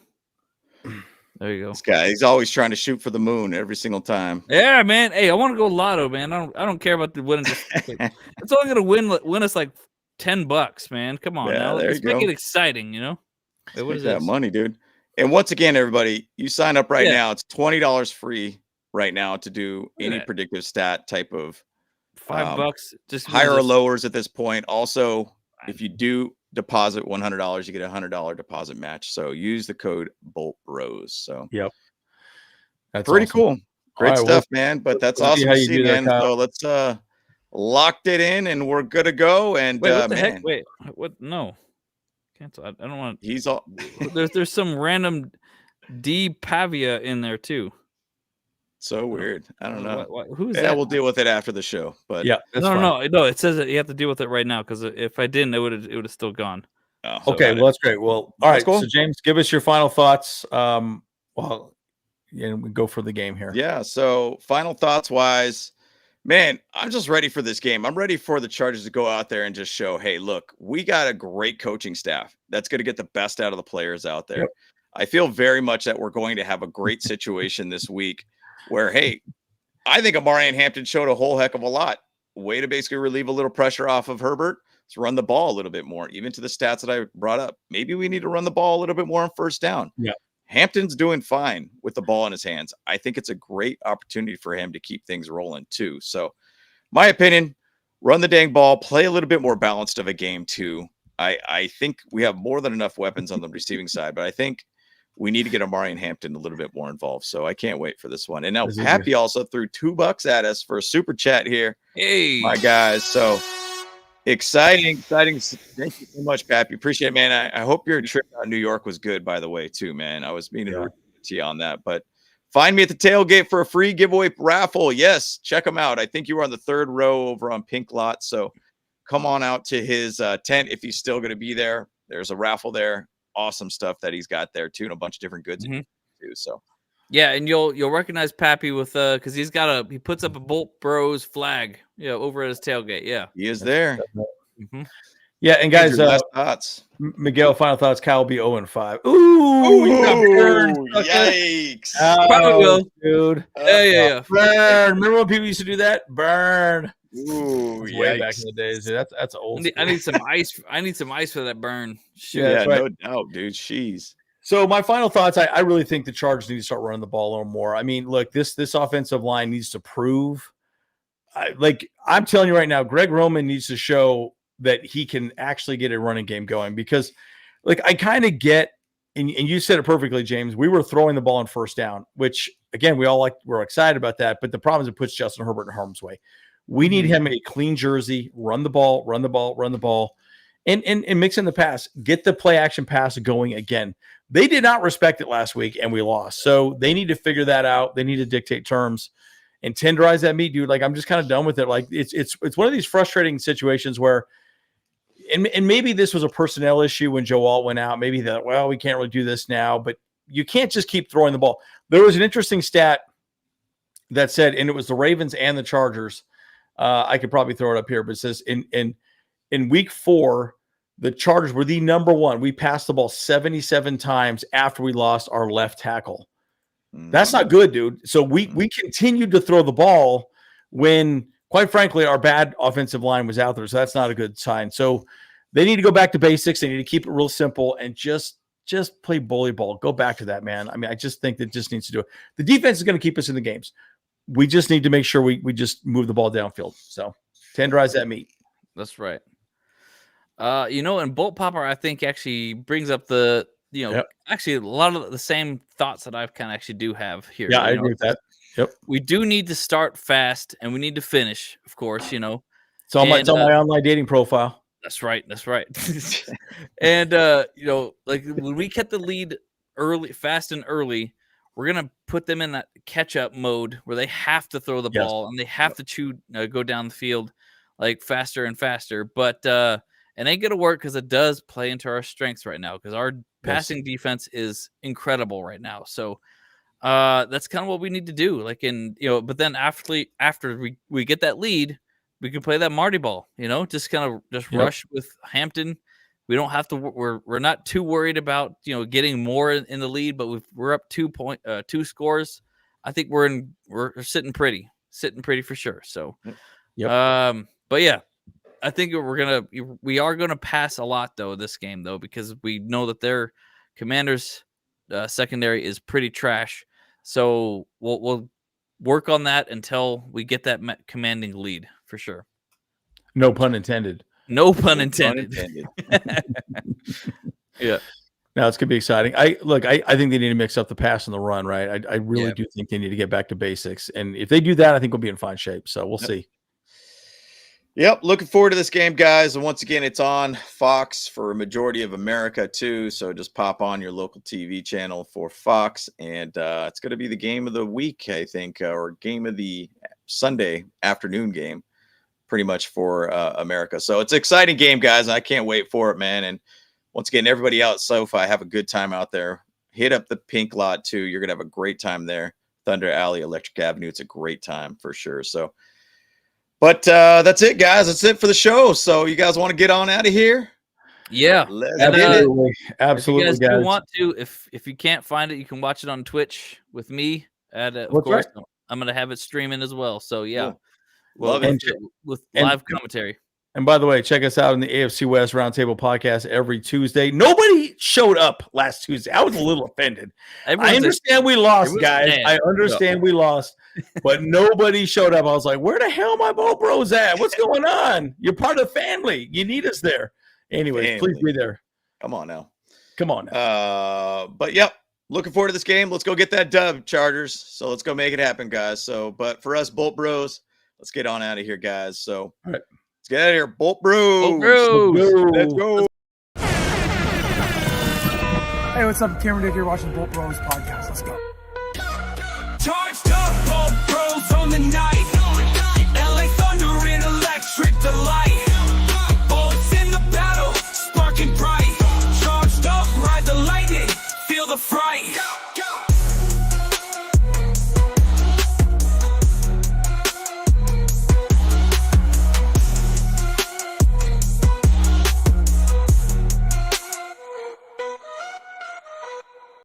There you go. This guy, he's always trying to shoot for the moon every single time. Yeah, man. Hey, I want to go lotto, man. I don't care about the winning. It's only gonna win us like $10, man. Come on now. Let's make it exciting, Hey, what is that money, dude? And once again, everybody, you sign up right now. It's $20 free right now to do any predictive stat type of $5. Just higher or lowers at this point. Also, if you do deposit $100, you get a $100 deposit match. So use the code BoltBros. So that's pretty awesome. cool. Great stuff, man. But that's awesome to see, man. So let's locked it in and we're good to go. And wait, what the heck? Wait, what? No, cancel. I don't want. He's all. There's some random D Pavia in there too. So weird. I don't know. Who's that? We'll deal with it after the show. But no. It says that you have to deal with it right now because if I didn't, it would have still gone. Oh, okay, well that's great. Well, all right. Cool. So James, give us your final thoughts. We go for the game here. Yeah. So final thoughts wise, man, I'm just ready for this game. I'm ready for the Chargers to go out there and just show, hey, look, we got a great coaching staff that's going to get the best out of the players out there. Yep. I feel very much that we're going to have a great situation this week where, hey, I think Amari Hampton showed a whole heck of a lot. Way to basically relieve a little pressure off of Herbert. Let's run the ball a little bit more, even to the stats that I brought up. Maybe we need to run the ball a little bit more on first down. Yeah. Hampton's doing fine with the ball in his hands. I think it's a great opportunity for him to keep things rolling too. So my opinion, run the dang ball, play a little bit more balanced of a game too. I think we have more than enough weapons on the receiving side, but I think we need to get Amari and Hampton a little bit more involved. So I can't wait for this one. And now Pappy also threw $2 at us for a super chat here. Hey, my guys. So exciting. Thank you so much, Pappy. Appreciate it, man. I hope your trip out to New York was good, by the way, too, man. I was meaning to to you on that, but find me at the tailgate for a free giveaway raffle. Yes. Check him out. I think you were on the 3rd row over on Pink Lot. So come on out to his tent if he's still going to be there. There's a raffle there. Awesome stuff that he's got there too, and a bunch of different goods too. So yeah, and you'll recognize Pappy with because he puts up a Bolt Bros flag, over at his tailgate. Yeah, he is there. Yeah, and guys, thoughts. Miguel, final thoughts. Cal will be 0-5. Ooh, yikes! Probably will, dude. Yeah. Burn. Remember when people used to do that? Burn. Ooh, way back in the days. Dude. That's old. I need some ice. I need some ice for that burn. Yeah, no doubt, dude. Jeez. So my final thoughts. I really think the Chargers need to start running the ball a little more. I mean, look, this offensive line needs to prove. I'm telling you right now, Greg Roman needs to show that he can actually get a running game going because, I kind of get, and you said it perfectly, James. We were throwing the ball on first down, which again we're excited about that. But the problem is it puts Justin Herbert in harm's way. We need him a clean jersey, run the ball, and mix in the pass, get the play action pass going again. They did not respect it last week, and we lost. So they need to figure that out. They need to dictate terms and tenderize that meat, dude. I'm just kind of done with it. It's one of these frustrating situations where, and maybe this was a personnel issue when Joe Alt went out. Maybe that, we can't really do this now, but you can't just keep throwing the ball. There was an interesting stat that said, and it was the Ravens and the Chargers. I could probably throw it up here, but it says in week 4, the Chargers were the number 1. We passed the ball 77 times after we lost our left tackle. That's not good, dude. So we continued to throw the ball when, quite frankly, our bad offensive line was out there. So that's not a good sign. So they need to go back to basics. They need to keep it real simple and just play bully ball. Go back to that, man. I mean, I just think that just needs to do it. The defense is going to keep us in the games. We just need to make sure we just move the ball downfield. So tenderize that meat. That's right. And Bolt Popper, I think, actually brings up the, actually a lot of the same thoughts that I've kind of actually do have here. Yeah, I agree with that. Yep. We do need to start fast and we need to finish, of course, It's on my online dating profile. That's right. And, like when we get the lead fast and early, we're going to put them in that catch-up mode where they have to throw the ball and they have to go down the field like faster and faster. But it ain't going to work because it does play into our strengths right now because our passing defense is incredible right now. So that's kind of what we need to do. Like but then after we get that lead, we can play that Marty ball, just kind of rush with Hampton. We don't have to. We're not too worried about getting more in the lead, but we're up 2 scores. I think we're sitting pretty for sure. So, but yeah, I think we are gonna pass a lot though this game though because we know that their Commanders secondary is pretty trash. So we'll work on that until we get that commanding lead for sure. No pun intended. No pun intended. Yeah. Now it's gonna be exciting. I think they need to mix up the pass and the run, right? I really do think they need to get back to basics. And if they do that, I think we'll be in fine shape. So we'll see. Yep. Looking forward to this game, guys. And once again, it's on Fox for a majority of America too. So just pop on your local TV channel for Fox. And it's going to be the game of the week, I think, or game of the Sunday afternoon game, pretty much for America. So it's an exciting game, guys. I can't wait for it, man. And once again, everybody out at SoFi, have a good time out there. Hit up the pink lot too. You're going to have a great time there. Thunder Alley, Electric Avenue. It's a great time for sure. So, but that's it, guys. That's it for the show. So you guys want to get on out of here? Yeah, absolutely. If you guys do want to, if you can't find it, you can watch it on Twitch with me. Of course, I'm going to have it streaming as well. So yeah, love it with live commentary. And by the way, check us out in the AFC West Roundtable podcast every Tuesday. Nobody showed up last Tuesday. I was a little offended. I understand we lost, guys. I understand we lost, but nobody showed up. I was like, where the hell my Boat Bros at? What's going on? You're part of the family. You need us there. Anyways, please be there. Come on now. But yep, looking forward to this game. Let's go get that dub, Chargers. So let's go make it happen, guys. So, but for us Bolt Bros, let's get on out of here, guys. So, all right. Let's get out of here, Bolt Bros. Let's go. Hey, what's up? Cameron Dick here watching Bolt Bros podcast.